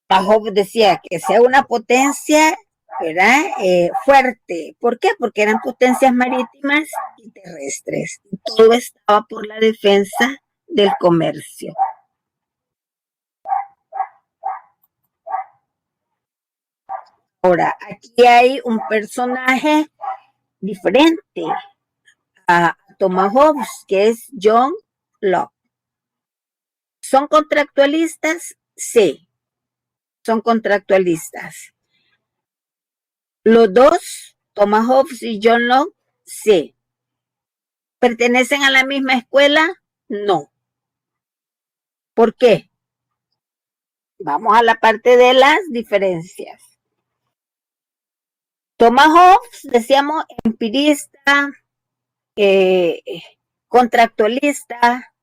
Hobbes decía que sea una potencia, ¿verdad?, fuerte. ¿Por qué? Porque eran potencias marítimas y terrestres. Y todo estaba por la defensa del comercio. Ahora, aquí hay un personaje diferente a Thomas Hobbes, que es John Locke. ¿Son contractualistas? Sí, son contractualistas. Los dos, Thomas Hobbes y John Locke, sí. ¿Pertenecen a la misma escuela? No. ¿Por qué? Vamos a la parte de las diferencias. Thomas Hobbes, decíamos, empirista, contractualista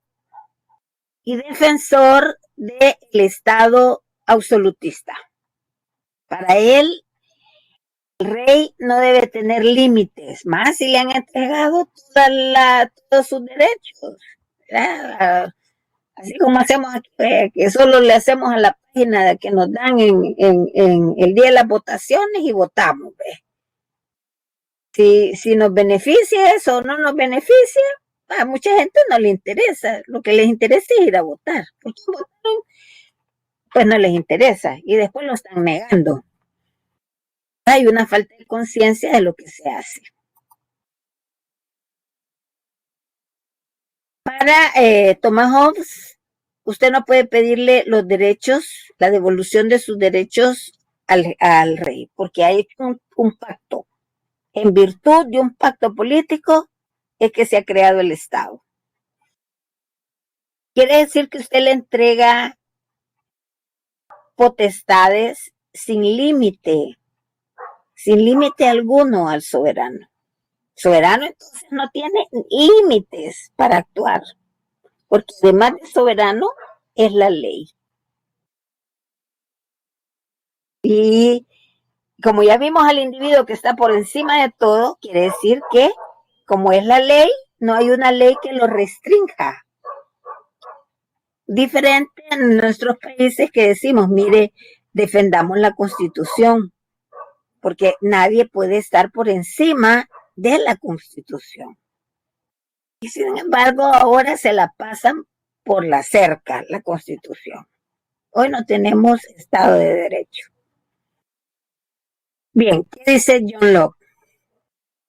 y defensor del Estado absolutista. Para él, el rey no debe tener límites, más si le han entregado todos sus derechos. ¿Verdad? Así como hacemos aquí, que solo le hacemos a la página que nos dan en el día de las votaciones y votamos. Si nos beneficia eso o no nos beneficia, a mucha gente no le interesa. Lo que les interesa es ir a votar. Porque votaron, pues no les interesa y después lo están negando. Hay una falta de conciencia de lo que se hace. Para Thomas Hobbes, usted no puede pedirle los derechos, la devolución de sus derechos al rey, porque hay un pacto. En virtud de un pacto político es que se ha creado el Estado. Quiere decir que usted le entrega potestades sin límite alguno al soberano. El soberano entonces no tiene límites para actuar, porque además de soberano es la ley. Y como ya vimos al individuo que está por encima de todo, quiere decir que como es la ley, no hay una ley que lo restrinja. Diferente en nuestros países que decimos, mire, defendamos la Constitución, porque nadie puede estar por encima de la Constitución. Y sin embargo, ahora se la pasan por la cerca, la Constitución. Hoy no tenemos Estado de Derecho. Bien, ¿qué dice John Locke?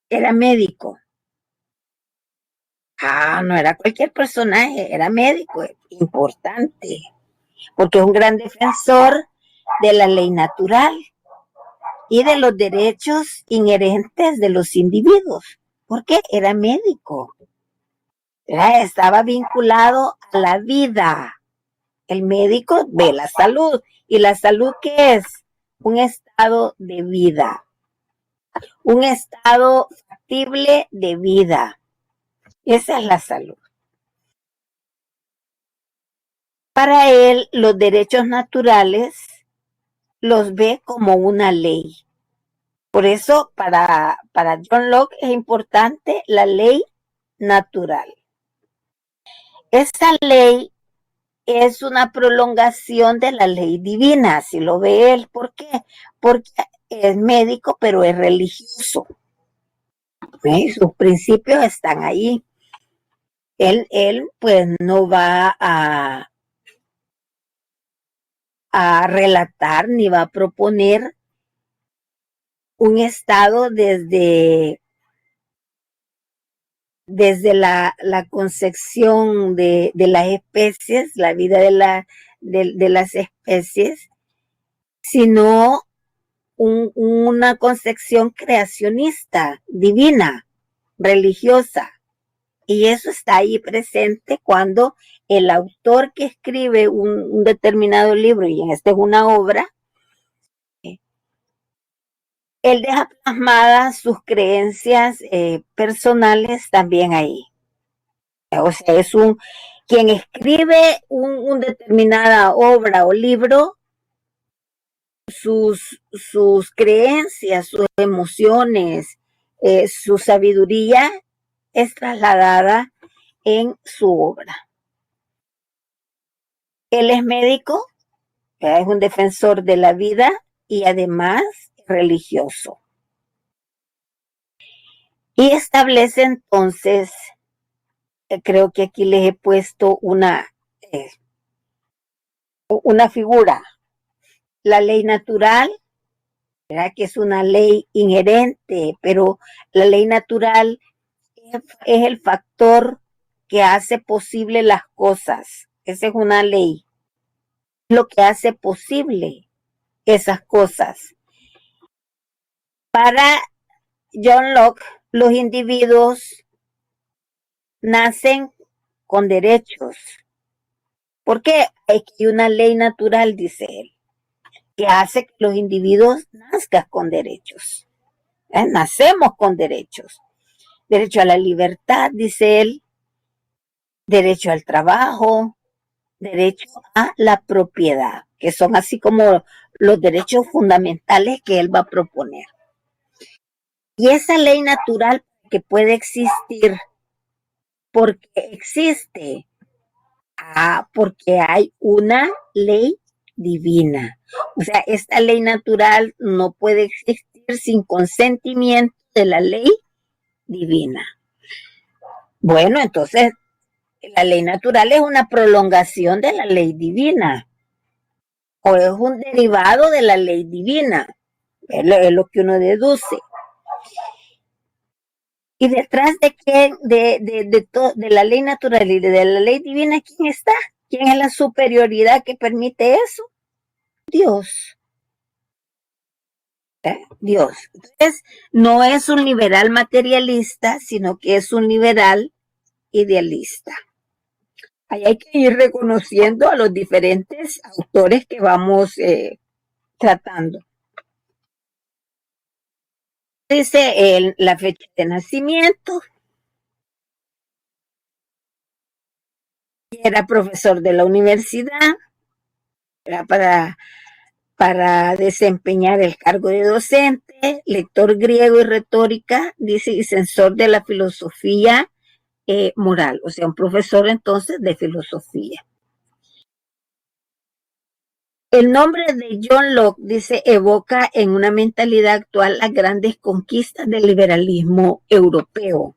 Era médico. No era cualquier personaje, era médico, importante, porque es un gran defensor de la ley natural y de los derechos inherentes de los individuos, porque era médico. Estaba vinculado a la vida. El médico ve la salud. ¿Y la salud qué es? Un estado de vida. Un estado factible de vida. Esa es la salud. Para él, los derechos naturales los ve como una ley. Por eso, para John Locke es importante la ley natural. Esa ley es una prolongación de la ley divina, así lo ve él. ¿Por qué? Porque es médico, pero es religioso. Sus principios están ahí. Él pues no va a relatar ni va a proponer un estado desde la concepción de las especies, la vida de las especies, sino una concepción creacionista, divina, religiosa. Y eso está ahí presente cuando el autor que escribe un determinado libro, y en este es una obra, él deja plasmadas sus creencias personales también ahí. O sea, es quien escribe una determinada obra o libro, sus creencias, sus emociones, su sabiduría es trasladada en su obra. Él es médico, es un defensor de la vida y además religioso. Y establece entonces, creo que aquí les he puesto una figura, la ley natural, ¿verdad? Que es una ley inherente, pero la ley natural es el factor que hace posible las cosas. Esa es una ley, lo que hace posible esas cosas. Para John Locke, los individuos nacen con derechos, Porque hay una ley natural, dice él, que hace que los individuos nazcan con derechos. Nacemos con derechos. Derecho a la libertad, dice él, derecho al trabajo, derecho a la propiedad, que son así como los derechos fundamentales que él va a proponer. Y esa ley natural que puede existir, porque existe, porque hay una ley divina. O sea, esta ley natural no puede existir sin consentimiento de la ley divina. Bueno, entonces la ley natural es una prolongación de la ley divina o es un derivado de la ley divina, es lo que uno deduce. Y detrás de quién, de la ley natural y de la ley divina, ¿quién está? ¿Quién es la superioridad que permite eso? Dios. Dios. Entonces, no es un liberal materialista, sino que es un liberal idealista. Ahí hay que ir reconociendo a los diferentes autores que vamos tratando. Dice la fecha de nacimiento. Era profesor de la universidad. Era para desempeñar el cargo de docente, lector griego y retórica, dice, y censor de la filosofía moral, o sea, un profesor entonces de filosofía. El nombre de John Locke, dice, evoca en una mentalidad actual las grandes conquistas del liberalismo europeo,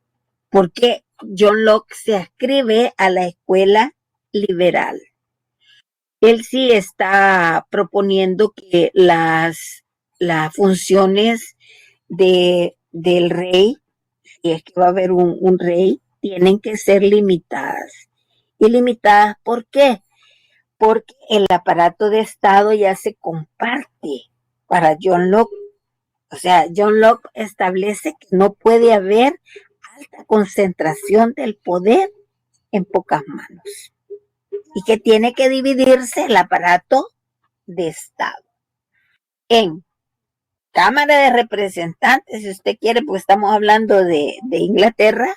porque John Locke se ascribe a la escuela liberal. Él sí está proponiendo que las funciones del rey, si es que va a haber un rey, tienen que ser limitadas. ¿Y limitadas por qué? Porque el aparato de Estado ya se comparte para John Locke. O sea, John Locke establece que no puede haber alta concentración del poder en pocas manos y que tiene que dividirse el aparato de Estado en Cámara de Representantes, si usted quiere, porque estamos hablando de Inglaterra,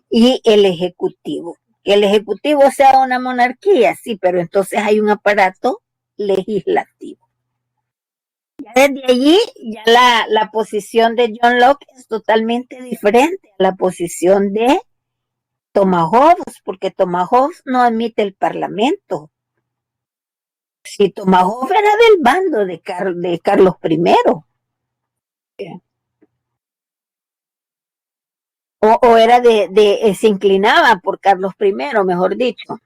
y el Ejecutivo. Que el Ejecutivo sea una monarquía, sí, pero entonces hay un aparato legislativo. Ya desde allí, ya la posición de John Locke es totalmente diferente a la posición de Thomas Hobbes, porque Thomas Hobbes no admite el Parlamento. Si Thomas Hobbes era del bando de Carlos I. O era se inclinaba por Carlos I, mejor dicho.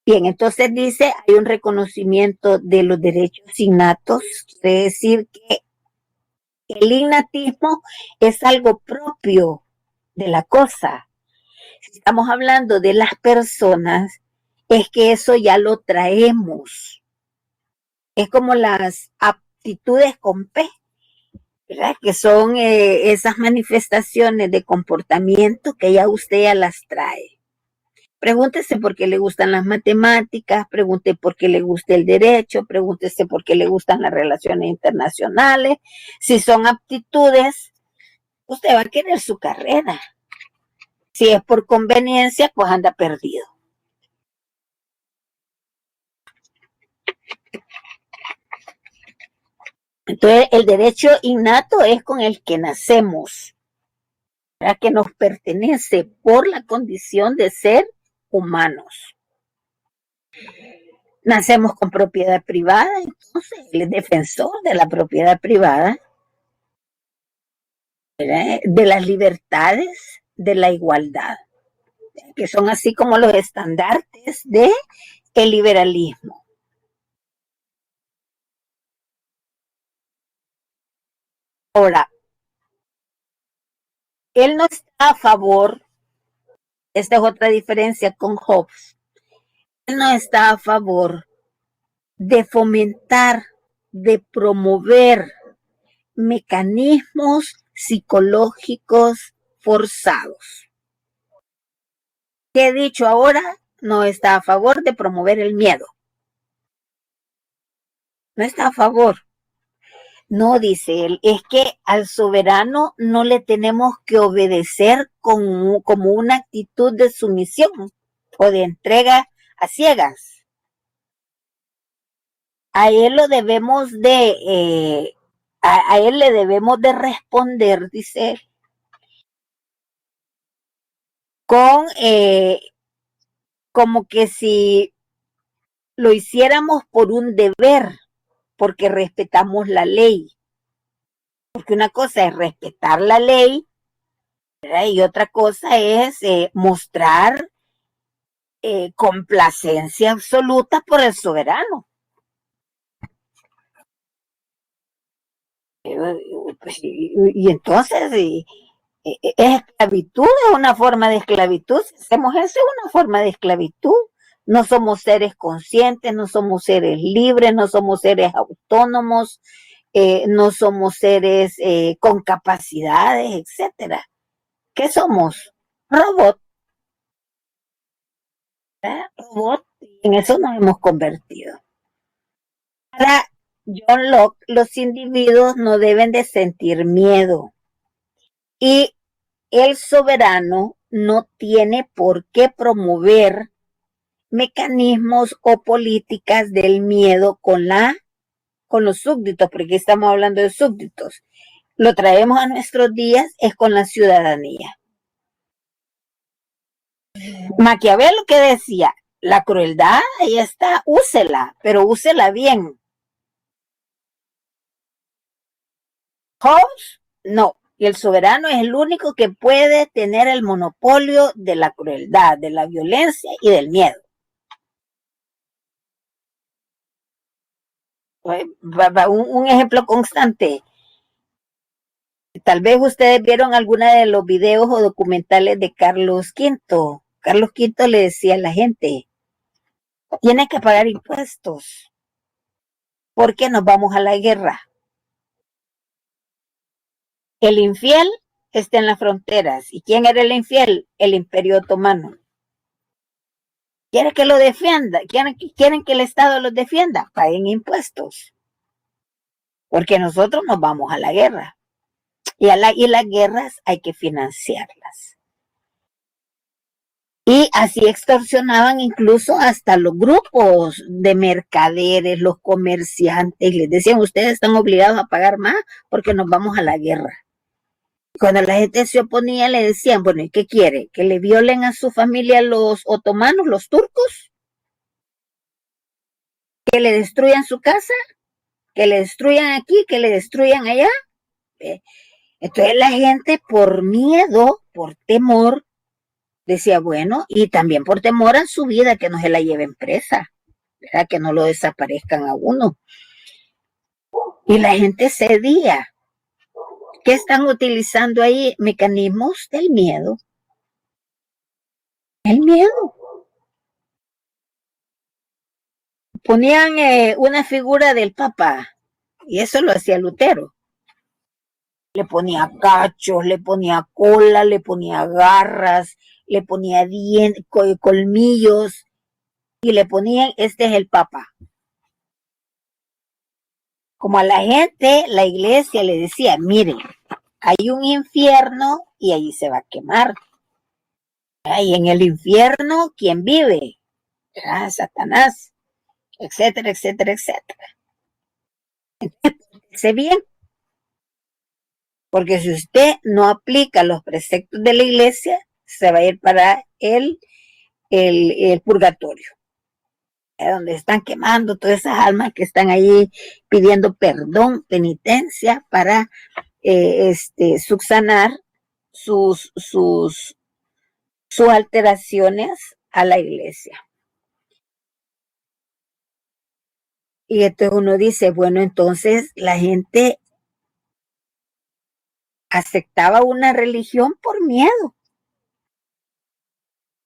Bien, entonces dice, hay un reconocimiento de los derechos innatos, quiere decir que el innatismo es algo propio de la cosa. Si estamos hablando de las personas, es que eso ya lo traemos. Es como las aptitudes con P, ¿verdad? Que son esas manifestaciones de comportamiento que ya usted ya las trae. Pregúntese por qué le gustan las matemáticas, pregunte por qué le gusta el derecho, pregúntese por qué le gustan las relaciones internacionales. Si son aptitudes, usted va a querer su carrera. Si es por conveniencia, pues anda perdido. Entonces, el derecho innato es con el que nacemos, ¿verdad? Que nos pertenece por la condición de ser humanos. Nacemos con propiedad privada, entonces él es defensor de la propiedad privada, ¿verdad? De las libertades, de la igualdad, que son así como los estandartes del liberalismo. Ahora, él no está a favor, esta es otra diferencia con Hobbes, él no está a favor de fomentar, de promover mecanismos psicológicos forzados. ¿Qué he dicho ahora? no está a favor de promover el miedo. No está a favor. No, dice él, es que al soberano no le tenemos que obedecer como una actitud de sumisión o de entrega a ciegas. A él lo debemos a él le debemos de responder, dice él, con como que si lo hiciéramos por un deber, porque respetamos la ley. Porque una cosa es respetar la ley, ¿verdad? Y otra cosa es mostrar complacencia absoluta por el soberano. Y entonces es esclavitud, es una forma de esclavitud. Si hacemos eso, es una forma de esclavitud. No somos seres conscientes, no somos seres libres, no somos seres autónomos, no somos seres con capacidades, etcétera. ¿Qué somos? Robot. Robot, y en eso nos hemos convertido. Para John Locke, los individuos no deben de sentir miedo y el soberano no tiene por qué promover mecanismos o políticas del miedo con los súbditos, porque estamos hablando de súbditos. Lo traemos a nuestros días, es con la ciudadanía. Maquiavelo, ¿qué decía? La crueldad, ahí está, úsela, pero úsela bien. Hobbes, no. Y el soberano es el único que puede tener el monopolio de la crueldad, de la violencia y del miedo. Un ejemplo constante. Tal vez ustedes vieron alguna de los videos o documentales de Carlos V. Carlos V le decía a la gente, tiene que pagar impuestos porque nos vamos a la guerra. El infiel está en las fronteras. ¿Y quién era el infiel? El Imperio Otomano. ¿Quieren que lo defienda? ¿Quieren que el Estado los defienda? Paguen impuestos. Porque nosotros nos vamos a la guerra. Y las guerras hay que financiarlas. Y así extorsionaban incluso hasta los grupos de mercaderes, los comerciantes. Les decían, ustedes están obligados a pagar más porque nos vamos a la guerra. Cuando la gente se oponía, le decían, bueno, ¿y qué quiere? ¿Que le violen a su familia los otomanos, los turcos? ¿Que le destruyan su casa? ¿Que le destruyan aquí? ¿Que le destruyan allá? Entonces la gente por miedo, por temor, decía, bueno, y también por temor a su vida, que no se la lleven presa, ¿verdad? Que no lo desaparezcan a uno. Y la gente cedía. ¿Qué están utilizando ahí? Mecanismos del miedo. El miedo. Ponían una figura del Papa, y eso lo hacía Lutero. Le ponía cachos, le ponía cola, le ponía garras, le ponía colmillos, y le ponían, este es el Papa. Como a la gente, la iglesia le decía, miren, hay un infierno y allí se va a quemar. Y en el infierno, ¿quién vive? Satanás, etcétera, etcétera, etcétera. Sé bien, porque si usted no aplica los preceptos de la iglesia, se va a ir para el purgatorio, donde están quemando todas esas almas que están ahí pidiendo perdón, penitencia para subsanar sus alteraciones a la iglesia. Y entonces uno dice, bueno, entonces la gente aceptaba una religión por miedo.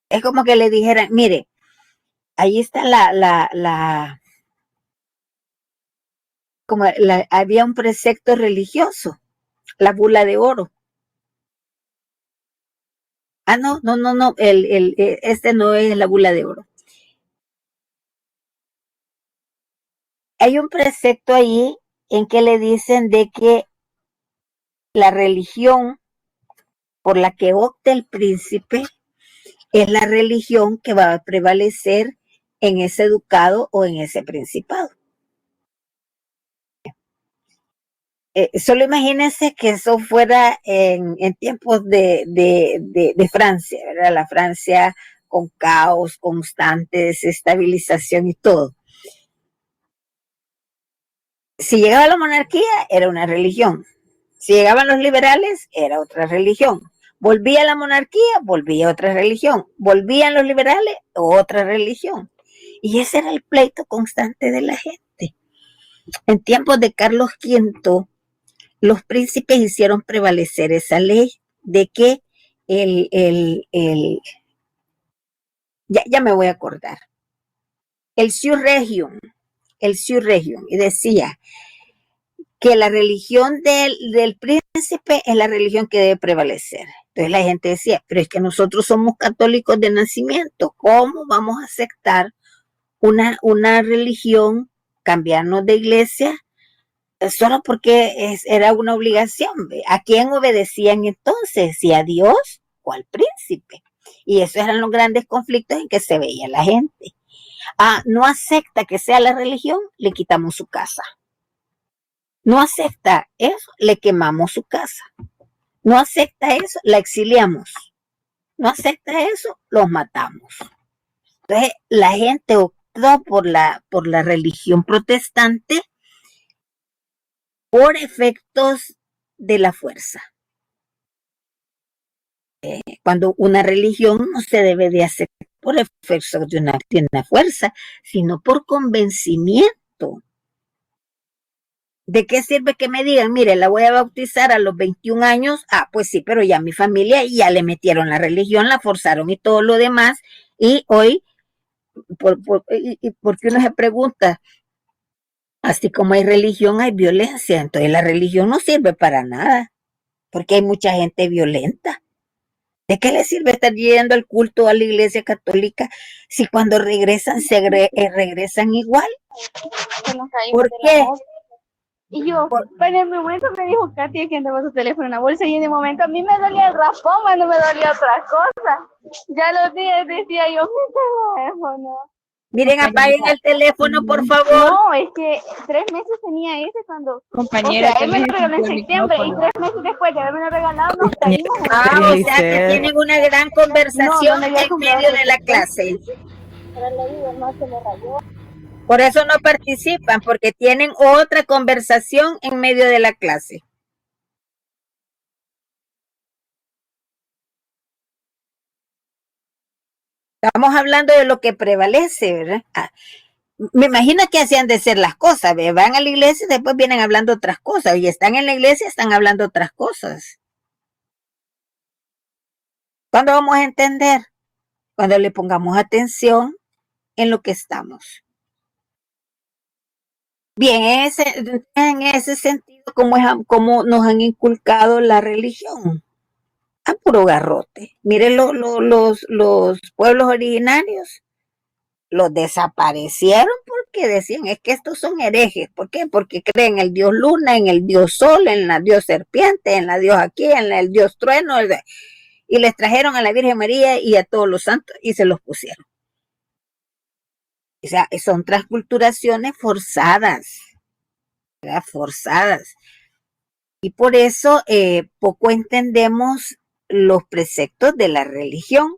Es como que le dijeran, mire, ahí está había un precepto religioso, la bula de oro. No, este no es la bula de oro. Hay un precepto ahí en que le dicen de que la religión por la que opta el príncipe es la religión que va a prevalecer en ese ducado o en ese principado. Solo imagínense que eso fuera en tiempos de Francia, ¿verdad? La Francia con caos constante, desestabilización y todo. Si llegaba la monarquía, era una religión. Si llegaban los liberales, era otra religión. Volvía la monarquía, volvía otra religión. Volvían los liberales, otra religión. Y ese era el pleito constante de la gente. En tiempos de Carlos V, los príncipes hicieron prevalecer esa ley de que ya me voy a acordar, el Siu Regium, y decía que la religión del príncipe es la religión que debe prevalecer. Entonces la gente decía, pero es que nosotros somos católicos de nacimiento, ¿cómo vamos a aceptar una religión, cambiarnos de iglesia, solo porque era una obligación? ¿A quién obedecían entonces? ¿Si a Dios o al príncipe? Y esos eran los grandes conflictos en que se veía la gente. No acepta que sea la religión, le quitamos su casa. No acepta eso, le quemamos su casa. No acepta eso, la exiliamos. No acepta eso, los matamos. Entonces, la gente optó por la religión protestante por efectos de la fuerza. Cuando una religión no se debe de hacer por efectos de una fuerza, sino por convencimiento. ¿De qué sirve que me digan, mire, la voy a bautizar a los 21 años? Pues sí, pero ya mi familia ya le metieron la religión, la forzaron y todo lo demás. Y hoy, porque uno se pregunta, así como hay religión, hay violencia. Entonces la religión no sirve para nada, porque hay mucha gente violenta. ¿De qué les sirve estar yendo al culto a la iglesia católica si cuando regresan regresan igual? ¿Por qué? Y yo, pero en el momento me dijo Katia que andaba su teléfono en la bolsa y en el momento a mí me dolía el raspón, no me dolía otra cosa. Ya los días decía yo, mi teléfono. Miren, apaguen el teléfono, por favor. No, es que 3 meses tenía ese cuando... Compañera, o sea, él me lo regaló en septiembre y 3 meses después de haberme lo regalado nos caímos. O sea que tienen una gran conversación en medio de la clase. Pero le digo, no se me rayó. Por eso no participan, porque tienen otra conversación en medio de la clase. Estamos hablando de lo que prevalece, ¿verdad? Me imagino que así han de ser las cosas, ¿ve? Van a la iglesia y después vienen hablando otras cosas, y están en la iglesia y están hablando otras cosas. ¿Cuándo vamos a entender? Cuando le pongamos atención en lo que estamos. Bien, en ese sentido, ¿cómo nos han inculcado la religión? A puro garrote. Miren los pueblos originarios, los desaparecieron porque decían, es que estos son herejes. ¿Por qué? Porque creen en el dios luna, en el dios sol, en la dios serpiente, en la dios aquí, en el dios trueno, y les trajeron a la Virgen María y a todos los santos y se los pusieron. O sea, son transculturaciones forzadas, ¿verdad? Forzadas. Y por eso poco entendemos los preceptos de la religión.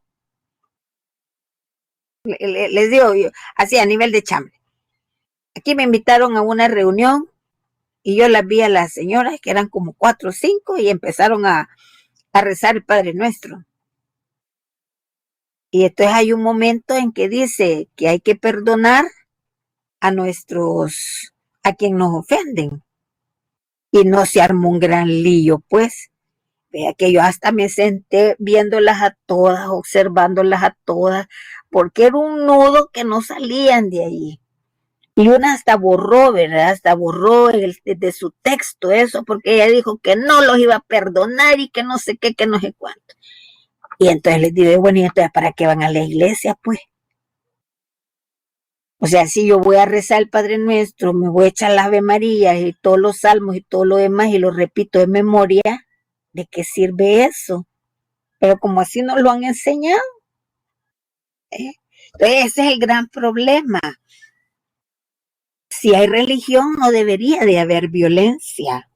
Les digo yo, así a nivel de chambre. Aquí me invitaron a una reunión y yo las vi a las señoras, que eran como 4 o 5, y empezaron a rezar el Padre Nuestro. Y entonces hay un momento en que dice que hay que perdonar a quien nos ofenden. Y no se armó un gran lío, pues. Vea que yo hasta me senté viéndolas a todas, observándolas a todas, porque era un nudo que no salían de ahí. Y una hasta borró, ¿verdad? Hasta borró de su texto eso, porque ella dijo que no los iba a perdonar y que no sé qué, que no sé cuánto. Y entonces les digo, bueno, ¿y entonces para qué van a la iglesia, pues? O sea, si yo voy a rezar el Padre Nuestro, me voy a echar las Ave Marías y todos los salmos y todo lo demás y lo repito de memoria, ¿de qué sirve eso? Pero como así nos lo han enseñado, ¿eh? Entonces ese es el gran problema. Si hay religión, no debería de haber violencia.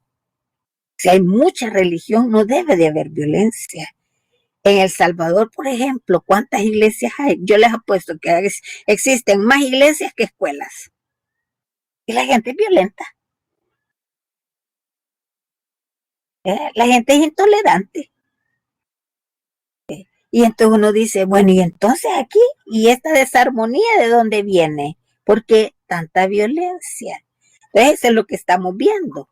Si hay mucha religión, no debe de haber violencia. En El Salvador, por ejemplo, ¿cuántas iglesias hay? Yo les apuesto que existen más iglesias que escuelas. Y la gente es violenta. La gente es intolerante. Y entonces uno dice, bueno, y entonces aquí, ¿y esta desarmonía de dónde viene? ¿Por qué tanta violencia? Entonces eso es lo que estamos viendo.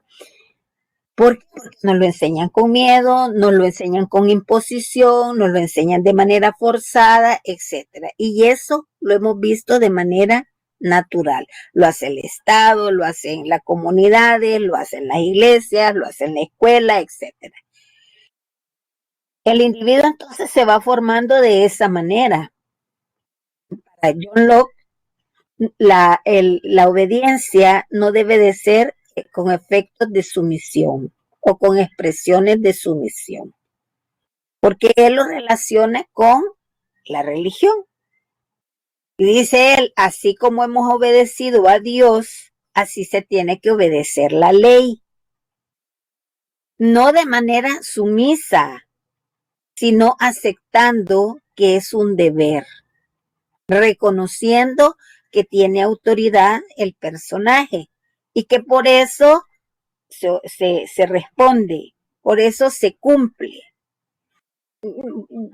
Porque nos lo enseñan con miedo, nos lo enseñan con imposición, nos lo enseñan de manera forzada, etcétera. Y eso lo hemos visto de manera natural. Lo hace el Estado, lo hacen las comunidades, lo hacen las iglesias, lo hacen la escuela, etcétera. El individuo entonces se va formando de esa manera. Para John Locke, la obediencia no debe de ser con efectos de sumisión o con expresiones de sumisión, porque él lo relaciona con la religión. Y dice él, así como hemos obedecido a Dios, así se tiene que obedecer la ley. No de manera sumisa, sino aceptando que es un deber, reconociendo que tiene autoridad el personaje y que por eso se responde, por eso se cumple.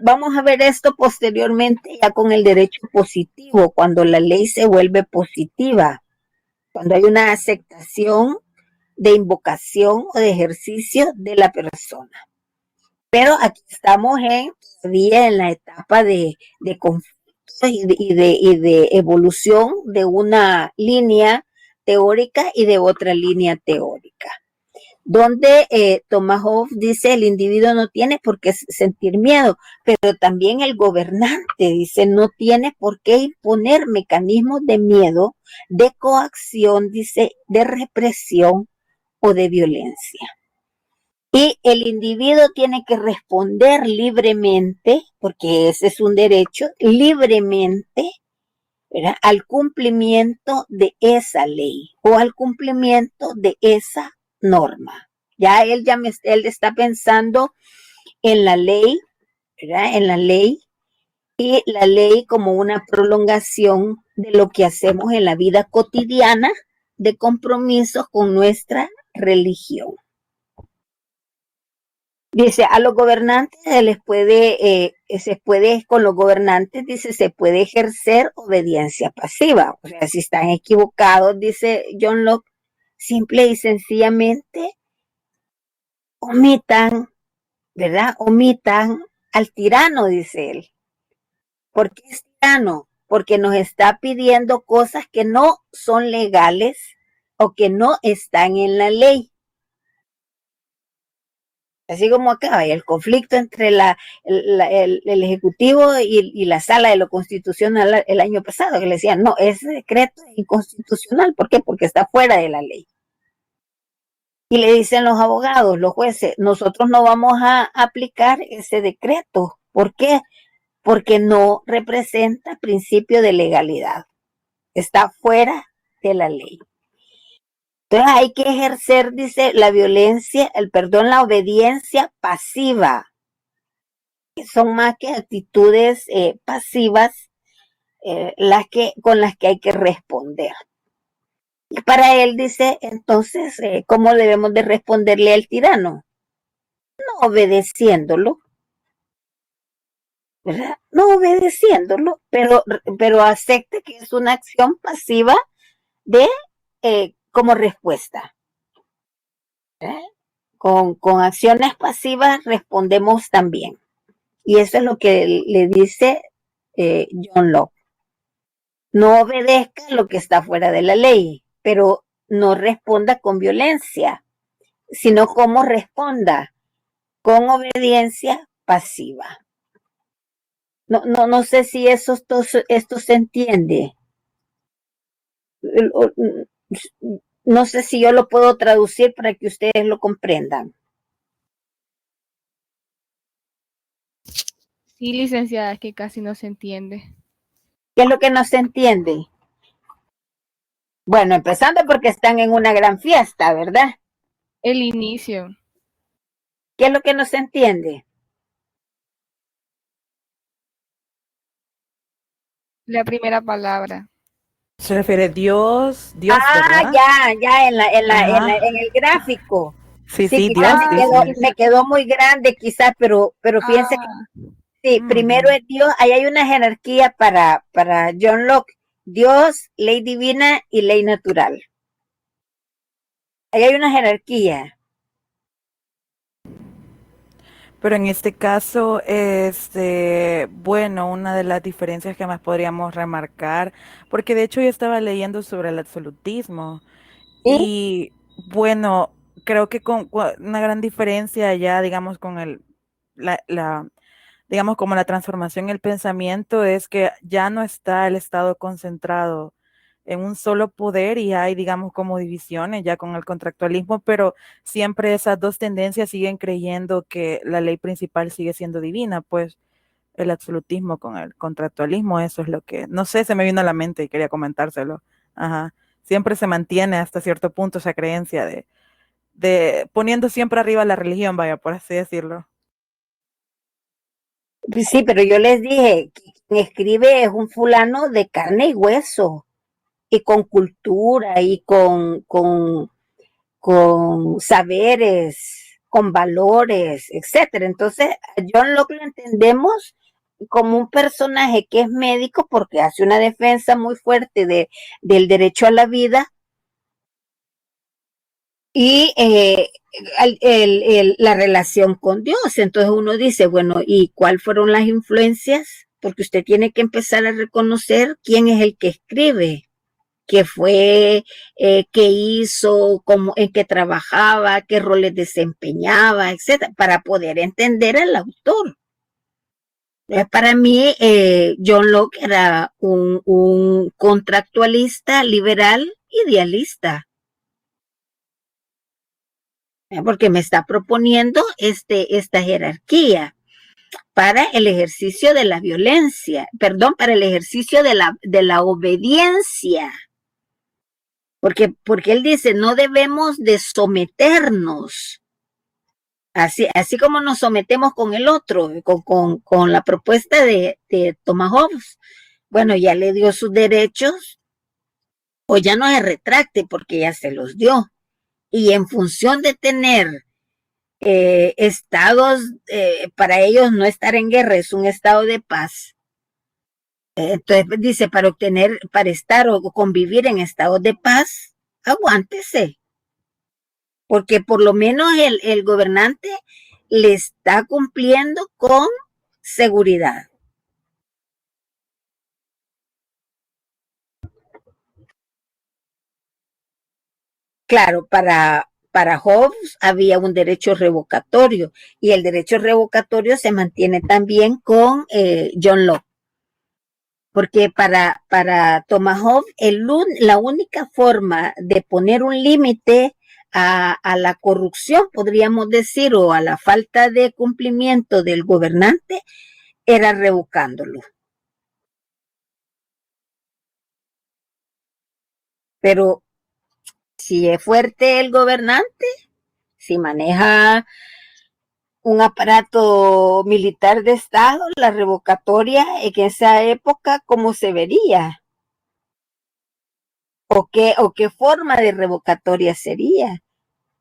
Vamos a ver esto posteriormente ya con el derecho positivo, cuando la ley se vuelve positiva, cuando hay una aceptación de invocación o de ejercicio de la persona. Pero aquí estamos todavía en la etapa de conflictos y de evolución de una línea teórica y de otra línea teórica, donde Thomas Hobbes dice el individuo no tiene por qué sentir miedo, pero también el gobernante dice no tiene por qué imponer mecanismos de miedo, de coacción, dice, de represión o de violencia. Y el individuo tiene que responder libremente, porque ese es un derecho, libremente, ¿verdad?, al cumplimiento de esa ley o al cumplimiento de esa norma. Ya él está pensando en la ley, ¿verdad?, en la ley, y la ley como una prolongación de lo que hacemos en la vida cotidiana de compromisos con nuestra religión. Dice, a los gobernantes con los gobernantes, dice, se puede ejercer obediencia pasiva. O sea, si están equivocados, dice John Locke, simple y sencillamente omitan, ¿verdad? Omitan al tirano, dice él. ¿Por qué es tirano? Porque nos está pidiendo cosas que no son legales o que no están en la ley. Así como acá hay el conflicto entre el Ejecutivo y la Sala de lo Constitucional el año pasado, que le decían, no, ese decreto es inconstitucional. ¿Por qué? Porque está fuera de la ley. Y le dicen los abogados, los jueces, nosotros no vamos a aplicar ese decreto. ¿Por qué? Porque no representa principio de legalidad. Está fuera de la ley. Entonces hay que ejercer, dice, la obediencia pasiva, que son más que actitudes pasivas con las que hay que responder. Y para él dice, entonces, ¿cómo debemos de responderle al tirano? No obedeciéndolo, ¿verdad? No obedeciéndolo, pero acepte que es una acción pasiva de como respuesta. Con acciones pasivas respondemos también. Y eso es lo que le dice John Locke. No obedezca lo que está fuera de la ley, pero no responda con violencia, sino como responda con obediencia pasiva. No sé si esto se entiende. No sé si yo lo puedo traducir para que ustedes lo comprendan. Sí, licenciada, es que casi no se entiende. ¿Qué es lo que no se entiende? Bueno, empezando porque están en una gran fiesta, ¿verdad? El inicio. ¿Qué es lo que no se entiende? La primera palabra. Se refiere Dios, ¿verdad? Ya, Ajá. en el gráfico. Sí, Sí, sí, quizás Dios Ah, dice. me quedó muy grande, quizás, pero fíjense que ah, sí, primero Ujú. es Dios, ahí hay una jerarquía para John Locke. Dios, ley divina y ley natural. Ahí hay una jerarquía. Pero en este caso, bueno, una de las diferencias que más podríamos remarcar, porque de hecho yo estaba leyendo sobre el absolutismo ¿Sí? y bueno, creo que con una gran diferencia ya, digamos, con digamos, como la transformación en el pensamiento es que ya no está el Estado concentrado en un solo poder y hay, digamos, como divisiones ya con el contractualismo, pero siempre esas dos tendencias siguen creyendo que la ley principal sigue siendo divina, pues el absolutismo con el contractualismo, eso es lo que, no sé, se me vino a la mente y quería comentárselo. Ajá. Siempre se mantiene hasta cierto punto esa creencia de poniendo siempre arriba la religión, vaya, por así decirlo. Sí, pero yo les dije, quien escribe es un fulano de carne y hueso, y con cultura, y con saberes, con valores, etcétera. Entonces, a John Locke lo entendemos como un personaje que es médico porque hace una defensa muy fuerte del derecho a la vida y la relación con Dios. Entonces uno dice, bueno, ¿y cuáles fueron las influencias? Porque usted tiene que empezar a reconocer quién es el que escribe, qué fue, qué hizo, cómo, en qué trabajaba, qué roles desempeñaba, etcétera, para poder entender al autor. Para mí, John Locke era un contractualista, liberal, idealista, porque me está proponiendo esta jerarquía para el ejercicio de la violencia, perdón, para el ejercicio de la obediencia. Porque él dice, no debemos de someternos, así como nos sometemos con el otro, con la propuesta de Thomas Hobbes. Bueno, ya le dio sus derechos, o ya no se retracte porque ya se los dio. Y en función de tener estados, para ellos no estar en guerra es un estado de paz. Entonces dice, para estar o convivir en estados de paz, aguántese, porque por lo menos el gobernante le está cumpliendo con seguridad. Claro, para Hobbes había un derecho revocatorio y el derecho revocatorio se mantiene también con John Locke. Porque para Thomas Hobbes la única forma de poner un límite a la corrupción, podríamos decir, o a la falta de cumplimiento del gobernante, era revocándolo. Pero si es fuerte el gobernante, si maneja un aparato militar de Estado, la revocatoria en esa época, ¿cómo se vería? O qué forma de revocatoria sería?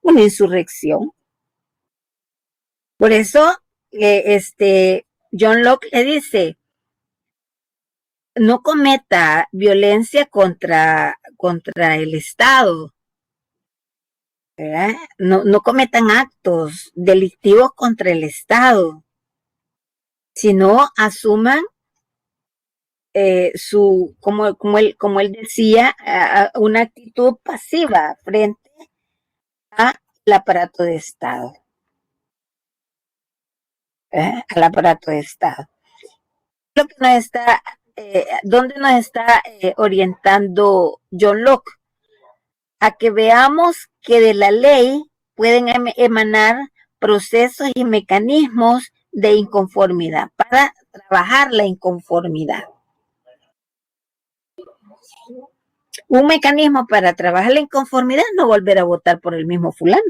Una insurrección. Por eso, John Locke le dice, no cometa violencia contra el Estado, ¿verdad? No cometan actos delictivos contra el Estado, sino asuman como él decía, una actitud pasiva frente al aparato de Estado, al aparato de Estado. lo que nos está, ¿dónde nos está orientando John Locke? A que veamos que de la ley pueden emanar procesos y mecanismos de inconformidad para trabajar la inconformidad. Un mecanismo para trabajar la inconformidad es no volver a votar por el mismo fulano.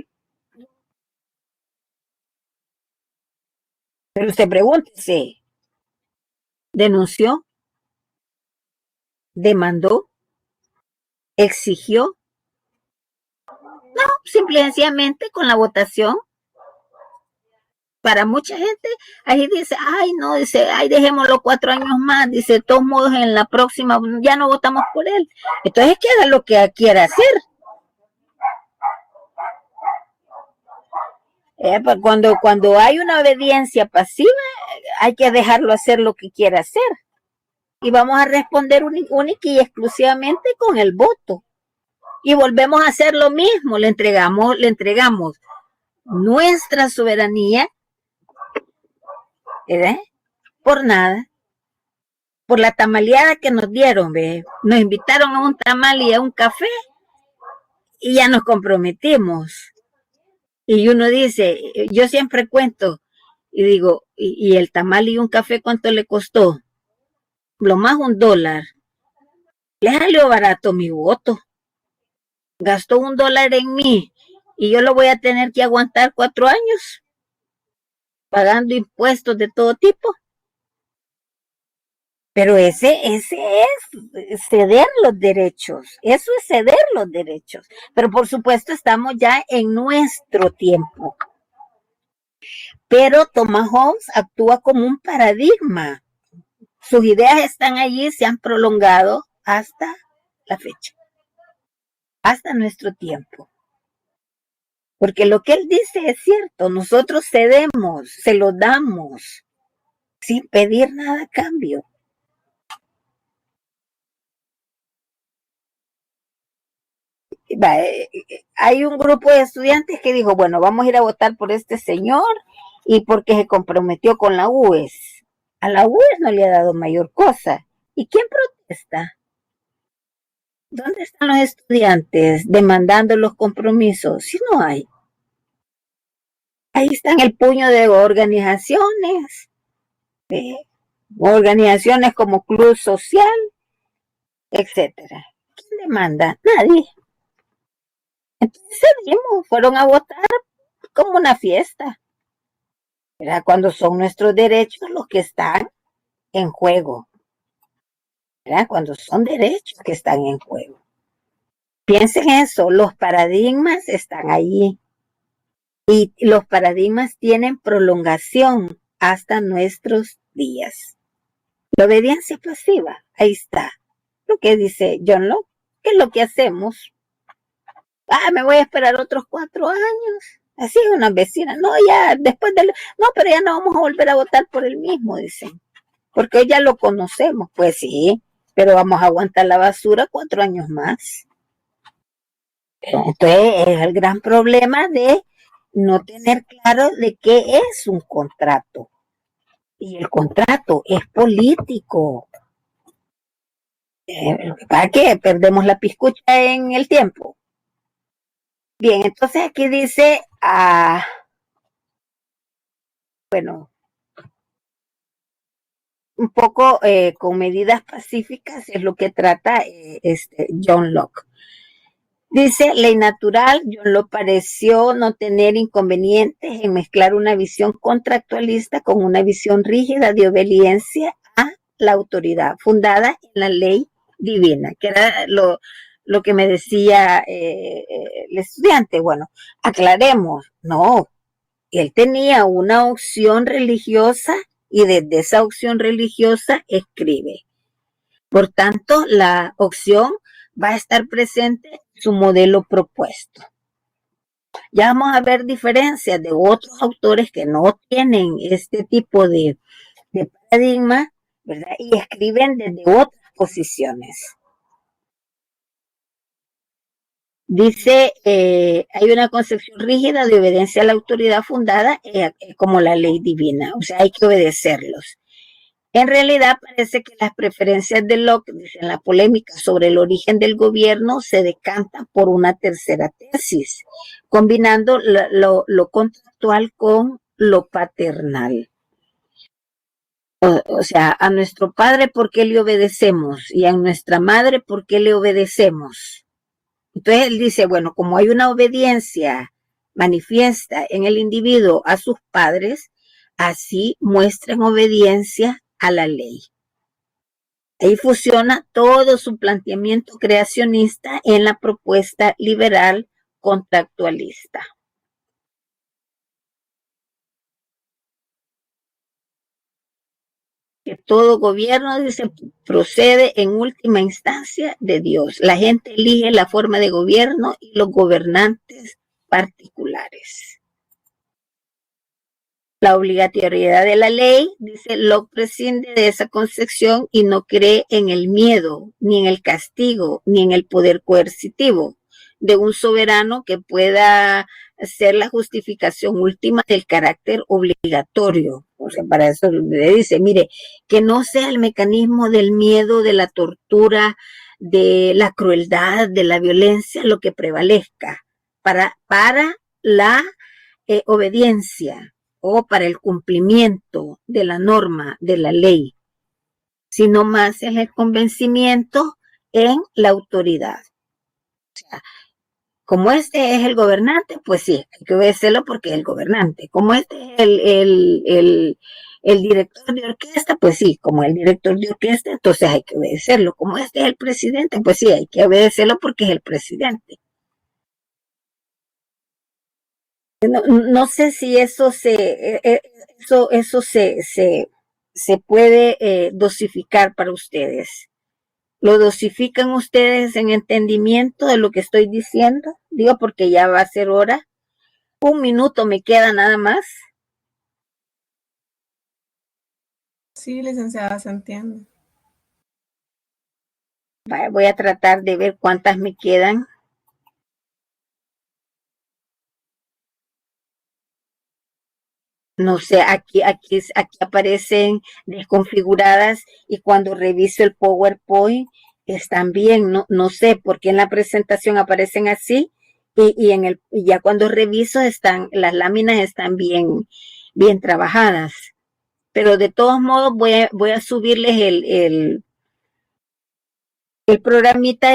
Pero usted pregúntese, ¿denunció? ¿Demandó? ¿Exigió? No, simple y sencillamente con la votación. Para mucha gente, ahí dice, ay, no, dice, ay, dejémoslo 4 años más, dice, de todos modos, en la próxima ya no votamos por él. Entonces, que haga lo que quiera hacer. Pues cuando hay una obediencia pasiva, hay que dejarlo hacer lo que quiera hacer. Y vamos a responder única y exclusivamente con el voto. Y volvemos a hacer lo mismo, le entregamos nuestra soberanía, ¿verdad? Por nada, por la tamaleada que nos dieron, ¿ve? Nos invitaron a un tamal y a un café y ya nos comprometimos. Y uno dice, yo siempre cuento y digo, y el tamal y un café, ¿cuánto le costó? Lo más $1. Le salió barato mi voto. Gastó $1 en mí y yo lo voy a tener que aguantar 4 años pagando impuestos de todo tipo. Pero ese es ceder los derechos. Eso es ceder los derechos. Pero por supuesto estamos ya en nuestro tiempo. Pero Thomas Hobbes actúa como un paradigma. Sus ideas están allí, se han prolongado hasta la fecha. Hasta nuestro tiempo. Porque lo que él dice es cierto. Nosotros cedemos, se lo damos, sin pedir nada a cambio. Hay un grupo de estudiantes que dijo, bueno, vamos a ir a votar por este señor y porque se comprometió con la UES. A la UES no le ha dado mayor cosa. ¿Y quién protesta? ¿Dónde están los estudiantes demandando los compromisos? Si no hay. Ahí están el puño de organizaciones, organizaciones como Club Social, etcétera. ¿Quién demanda? Nadie. Entonces seguimos, fueron a votar como una fiesta. ¿Verdad? Cuando son nuestros derechos los que están en juego. ¿Verdad? Cuando son derechos que están en juego. Piensen eso, los paradigmas están ahí. Y los paradigmas tienen prolongación hasta nuestros días. La obediencia pasiva, ahí está. Lo que dice John Locke, ¿qué es lo que hacemos? Me voy a esperar otros 4 años. Así unas vecinas, no, ya después no, pero ya no vamos a volver a votar por el mismo, dicen. Porque hoy ya lo conocemos, pues sí, pero vamos a aguantar la basura 4 años más. Entonces es el gran problema de no tener claro de qué es un contrato. Y el contrato es político. ¿Para qué? Perdemos la piscucha en el tiempo. Bien, entonces aquí dice, bueno, un poco con medidas pacíficas es lo que trata John Locke. Dice, ley natural, John Locke pareció no tener inconvenientes en mezclar una visión contractualista con una visión rígida de obediencia a la autoridad, fundada en la ley divina, que era lo que me decía el estudiante. Bueno, aclaremos, no, él tenía una opción religiosa y desde esa opción religiosa escribe. Por tanto, la opción va a estar presente en su modelo propuesto. Ya vamos a ver diferencias de otros autores que no tienen este tipo de paradigma, ¿verdad? Y escriben desde otras posiciones. Dice, hay una concepción rígida de obediencia a la autoridad fundada como la ley divina, o sea, hay que obedecerlos. En realidad parece que las preferencias de Locke, dicen la polémica sobre el origen del gobierno, se decantan por una tercera tesis, combinando lo contractual con lo paternal. O sea, a nuestro padre, ¿por qué le obedecemos? Y a nuestra madre, ¿por qué le obedecemos? Entonces él dice, bueno, como hay una obediencia manifiesta en el individuo a sus padres, así muestran obediencia a la ley. Ahí fusiona todo su planteamiento creacionista en la propuesta liberal contractualista. Que todo gobierno, dice, procede en última instancia de Dios. La gente elige la forma de gobierno y los gobernantes particulares. La obligatoriedad de la ley, dice, Locke prescinde de esa concepción y no cree en el miedo, ni en el castigo, ni en el poder coercitivo de un soberano que pueda ser la justificación última del carácter obligatorio. O sea, para eso le dice, mire, que no sea el mecanismo del miedo, de la tortura, de la crueldad, de la violencia, lo que prevalezca para la obediencia o para el cumplimiento de la norma, de la ley, sino más es el convencimiento en la autoridad. O sea, como este es el gobernante, pues sí, hay que obedecerlo porque es el gobernante. Como este es el director de orquesta, pues sí, como el director de orquesta, entonces hay que obedecerlo. Como este es el presidente, pues sí, hay que obedecerlo porque es el presidente. No sé si eso se puede dosificar para ustedes. ¿Lo dosifican ustedes en entendimiento de lo que estoy diciendo? Digo, porque ya va a ser hora. 1 minuto me queda nada más. Sí, licenciada, se entiende. Voy a tratar de ver cuántas me quedan. No sé, aquí aparecen desconfiguradas y cuando reviso el PowerPoint están bien, no sé por qué en la presentación aparecen así y ya cuando reviso las láminas están bien trabajadas. Pero de todos modos voy a subirles el programita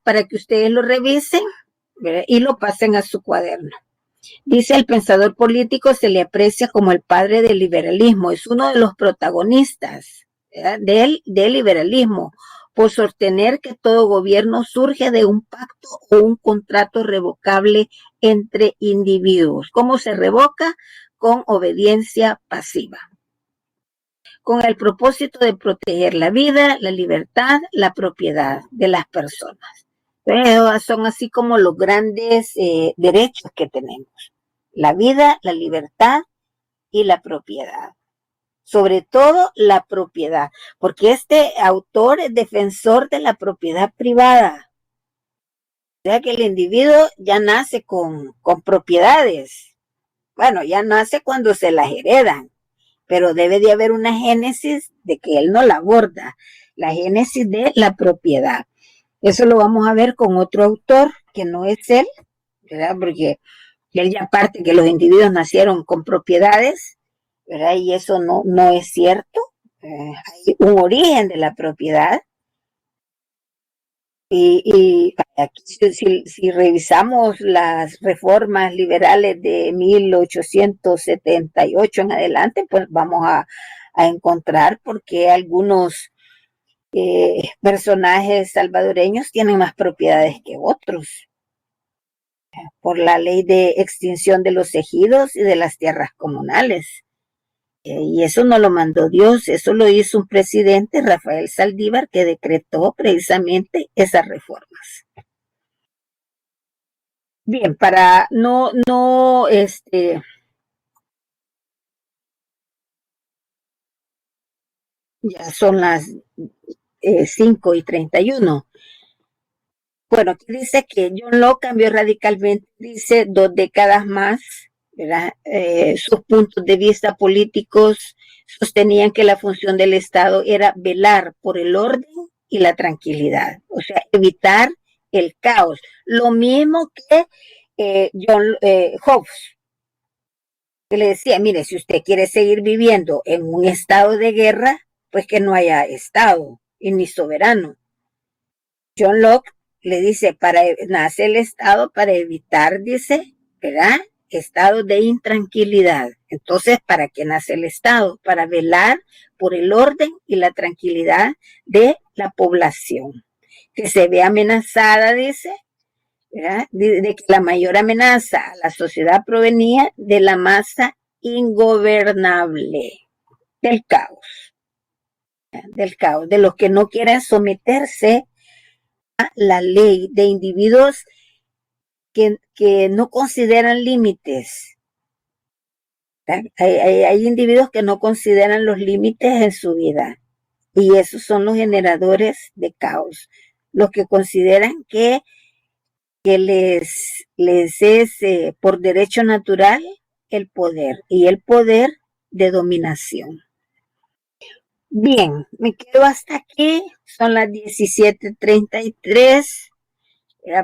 para que ustedes lo revisen, ¿verdad? Y lo pasen a su cuaderno. Dice, el pensador político se le aprecia como el padre del liberalismo, es uno de los protagonistas del liberalismo, por sostener que todo gobierno surge de un pacto o un contrato revocable entre individuos. ¿Cómo se revoca? Con obediencia pasiva, con el propósito de proteger la vida, la libertad, la propiedad de las personas. Entonces, son así como los grandes derechos que tenemos: la vida, la libertad y la propiedad. Sobre todo la propiedad, porque este autor es defensor de la propiedad privada. O sea que el individuo ya nace con propiedades. Bueno, ya nace cuando se las heredan, pero debe de haber una génesis de que él no la aborda, la génesis de la propiedad. Eso lo vamos a ver con otro autor que no es él, ¿verdad? Porque él ya parte que los individuos nacieron con propiedades, ¿verdad? Y eso no es cierto. Hay un origen de la propiedad. Y aquí, si revisamos las reformas liberales de 1878 en adelante, pues vamos a encontrar por qué algunos personajes salvadoreños tienen más propiedades que otros, por la ley de extinción de los ejidos y de las tierras comunales. Y eso no lo mandó Dios, eso lo hizo un presidente, Rafael Saldívar, que decretó precisamente esas reformas. Bien, para ya son las 5:31. Bueno, aquí dice que John Locke cambió radicalmente, dice 2 décadas más, ¿verdad? Sus puntos de vista políticos sostenían que la función del Estado era velar por el orden y la tranquilidad, o sea, evitar el caos. Lo mismo que John Hobbes, que le decía, mire, si usted quiere seguir viviendo en un estado de guerra, pues que no haya Estado y ni soberano. John Locke le dice, nace el Estado para evitar, dice, ¿verdad? Estados de intranquilidad. Entonces, ¿para qué nace el Estado? Para velar por el orden y la tranquilidad de la población, que se ve amenazada, dice, ¿verdad? De que la mayor amenaza a la sociedad provenía de la masa ingobernable, del caos, de los que no quieren someterse a la ley, de individuos que no consideran límites. Hay individuos que no consideran los límites en su vida, y esos son los generadores de caos, los que consideran que les es por derecho natural el poder, y el poder de dominación. Bien, me quedo hasta aquí, son las 17:33,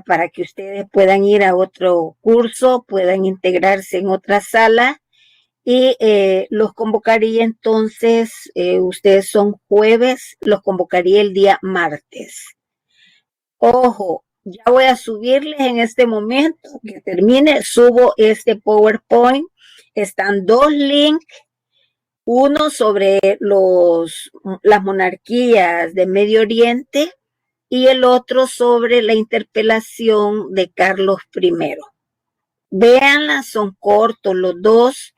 para que ustedes puedan ir a otro curso, puedan integrarse en otra sala, y los convocaría entonces, ustedes son jueves, los convocaría el día martes. Ojo, ya voy a subirles en este momento que termine, subo este PowerPoint, están 2 links, uno sobre las monarquías de Medio Oriente y el otro sobre la interpelación de Carlos I. Véanla, son cortos los dos.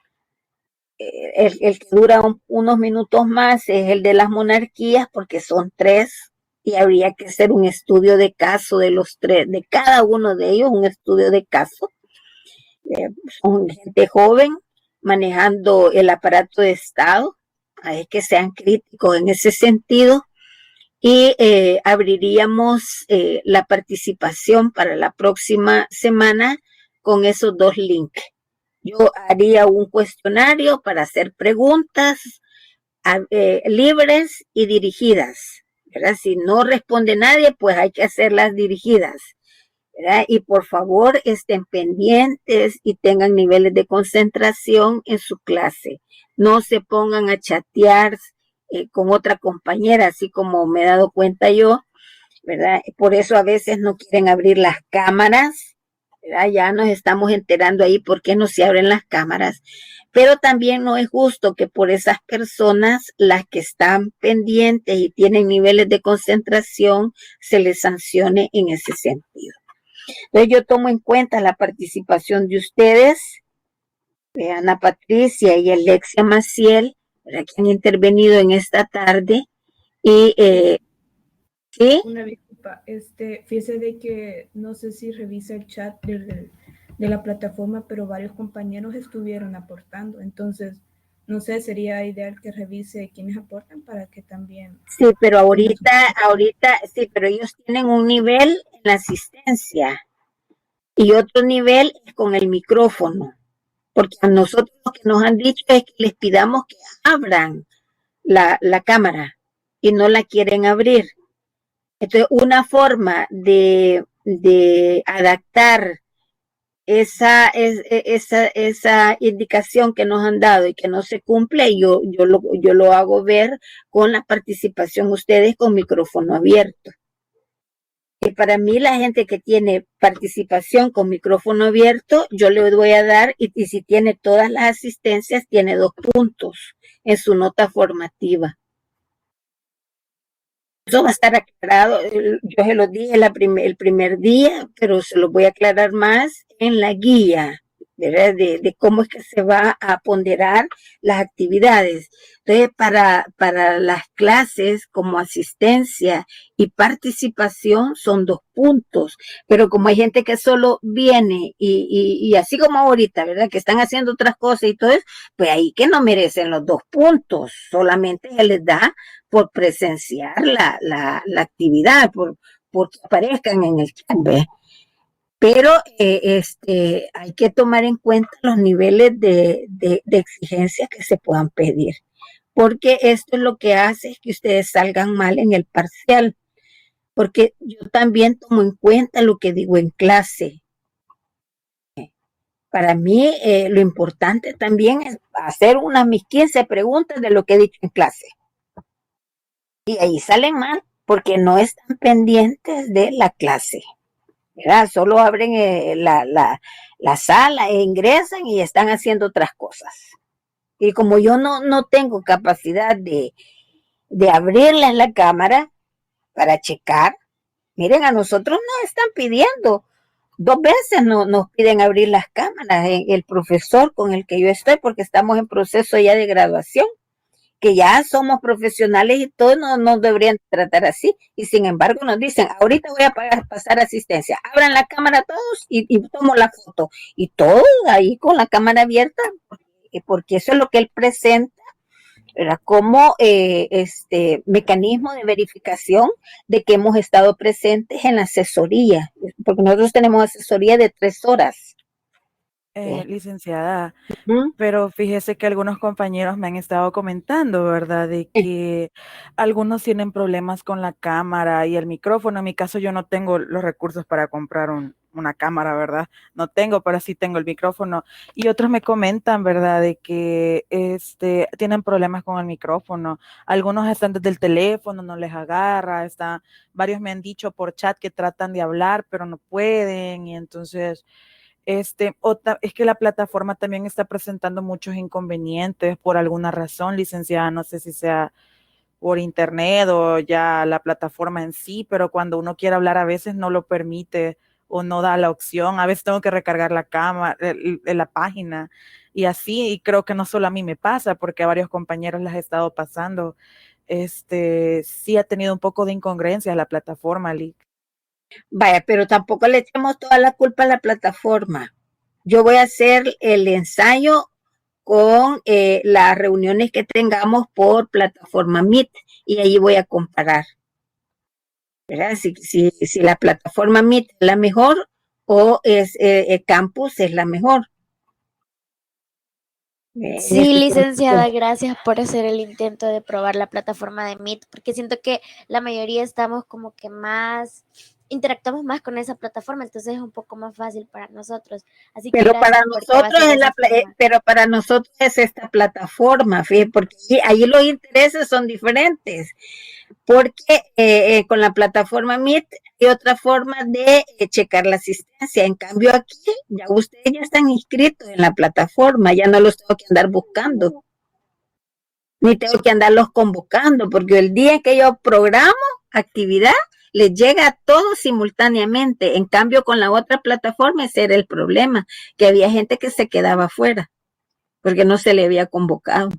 El que dura unos minutos más es el de las monarquías, porque son 3 y habría que hacer un estudio de caso de los 3, de cada uno de ellos, un estudio de caso. Son gente joven manejando el aparato de Estado, hay que sean críticos en ese sentido, y abriríamos la participación para la próxima semana con esos 2 links. Yo haría un cuestionario para hacer preguntas libres y dirigidas, ¿verdad? Si no responde nadie, pues hay que hacerlas dirigidas, ¿verdad? Y por favor estén pendientes y tengan niveles de concentración en su clase. No se pongan a chatear con otra compañera, así como me he dado cuenta yo, ¿verdad? Por eso a veces no quieren abrir las cámaras, ¿verdad? Ya nos estamos enterando ahí por qué no se abren las cámaras, pero también no es justo que por esas personas, las que están pendientes y tienen niveles de concentración, se les sancione en ese sentido. Entonces yo tomo en cuenta la participación de ustedes, Ana Patricia y Alexia Maciel, que han intervenido en esta tarde, y ¿sí? Una disculpa, fíjese de que no sé si revisa el chat de la plataforma, pero varios compañeros estuvieron aportando, entonces no sé, sería ideal que revise quiénes aportan para que también... Sí, pero ahorita, sí, pero ellos tienen un nivel en la asistencia y otro nivel es con el micrófono, porque a nosotros lo que nos han dicho es que les pidamos que abran la cámara y no la quieren abrir. Entonces, una forma de adaptar esa indicación que nos han dado y que no se cumple, yo lo hago ver con la participación ustedes con micrófono abierto. Y para mí la gente que tiene participación con micrófono abierto, yo le voy a dar, y si tiene todas las asistencias, tiene 2 puntos en su nota formativa. Eso va a estar aclarado, yo se lo dije el primer día, pero se lo voy a aclarar más en la guía, ¿verdad? De cómo es que se va a ponderar las actividades. Entonces, para las clases como asistencia y participación son 2 puntos, pero como hay gente que solo viene y así como ahorita, ¿verdad? Que están haciendo otras cosas y todo eso, pues ahí que no merecen los 2 puntos, solamente se les da por presenciar la actividad, porque aparezcan en el chat, ¿ves? Pero hay que tomar en cuenta los niveles de exigencia que se puedan pedir, porque esto es lo que hace que ustedes salgan mal en el parcial, porque yo también tomo en cuenta lo que digo en clase. Para mí lo importante también es hacer mis 15 preguntas de lo que he dicho en clase. Y ahí salen mal porque no están pendientes de la clase, ¿verdad? Solo abren la sala e ingresan y están haciendo otras cosas. Y como yo no tengo capacidad de abrirles la cámara para checar, miren, a nosotros nos están pidiendo, 2 veces nos piden abrir las cámaras, el profesor con el que yo estoy, porque estamos en proceso ya de graduación, que ya somos profesionales y todos no deberían tratar así, y sin embargo nos dicen, ahorita voy a pasar asistencia, abran la cámara todos y tomo la foto, y todos ahí con la cámara abierta, porque eso es lo que él presenta, ¿verdad? Como mecanismo de verificación de que hemos estado presentes en la asesoría, porque nosotros tenemos asesoría de 3 horas. Licenciada, pero fíjese que algunos compañeros me han estado comentando, ¿verdad? De que algunos tienen problemas con la cámara y el micrófono. En mi caso yo no tengo los recursos para comprar una cámara, ¿verdad? No tengo, pero sí tengo el micrófono. Y otros me comentan, ¿verdad? De que tienen problemas con el micrófono. Algunos están desde el teléfono, no les agarra. Varios me han dicho por chat que tratan de hablar, pero no pueden. Y entonces... es que la plataforma también está presentando muchos inconvenientes por alguna razón, licenciada, no sé si sea por internet o ya la plataforma en sí, pero cuando uno quiere hablar a veces no lo permite o no da la opción, a veces tengo que recargar la cámara, la página y así, y creo que no solo a mí me pasa, porque a varios compañeros les ha estado pasando, sí ha tenido un poco de incongruencia la plataforma, Lick. Vaya, pero tampoco le echemos toda la culpa a la plataforma. Yo voy a hacer el ensayo con las reuniones que tengamos por plataforma Meet y ahí voy a comparar, ¿verdad? Si la plataforma Meet es la mejor o es Campus es la mejor. Sí, licenciada, gracias por hacer el intento de probar la plataforma de Meet, porque siento que la mayoría estamos como que interactuamos más con esa plataforma, entonces es un poco más fácil para nosotros. Así que Pero gracias porque va a ser esa forma. pero para nosotros es esta plataforma, fíjate, porque ahí los intereses son diferentes. Porque con la plataforma Meet hay otra forma de checar la asistencia. En cambio aquí ya ustedes ya están inscritos en la plataforma, ya no los tengo que andar buscando, ni tengo que andarlos convocando, porque el día que yo programo actividad, les llega a todos simultáneamente. En cambio con la otra plataforma ese era el problema, que había gente que se quedaba afuera, porque no se le había convocado.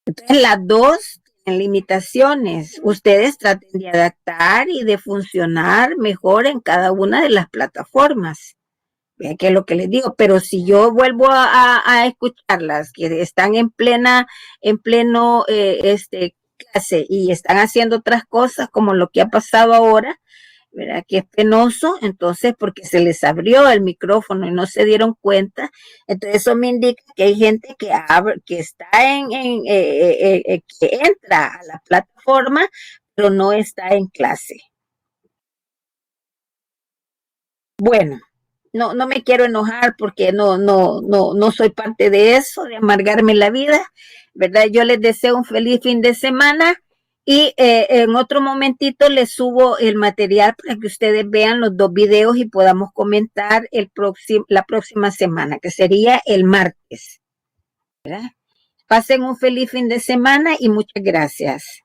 Entonces las dos tienen limitaciones. Ustedes traten de adaptar y de funcionar mejor en cada una de las plataformas. Vean que es lo que les digo, pero si yo vuelvo a escucharlas que están en pleno clase y están haciendo otras cosas como lo que ha pasado ahora, ¿verdad? Que es penoso, entonces porque se les abrió el micrófono y no se dieron cuenta, entonces eso me indica que hay gente que está que entra a la plataforma, pero no está en clase. Bueno, no me quiero enojar porque no soy parte de eso, de amargarme la vida, ¿verdad? Yo les deseo un feliz fin de semana. Y en otro momentito les subo el material para que ustedes vean los 2 videos y podamos comentar la próxima semana, que sería el martes, ¿verdad? Pasen un feliz fin de semana y muchas gracias.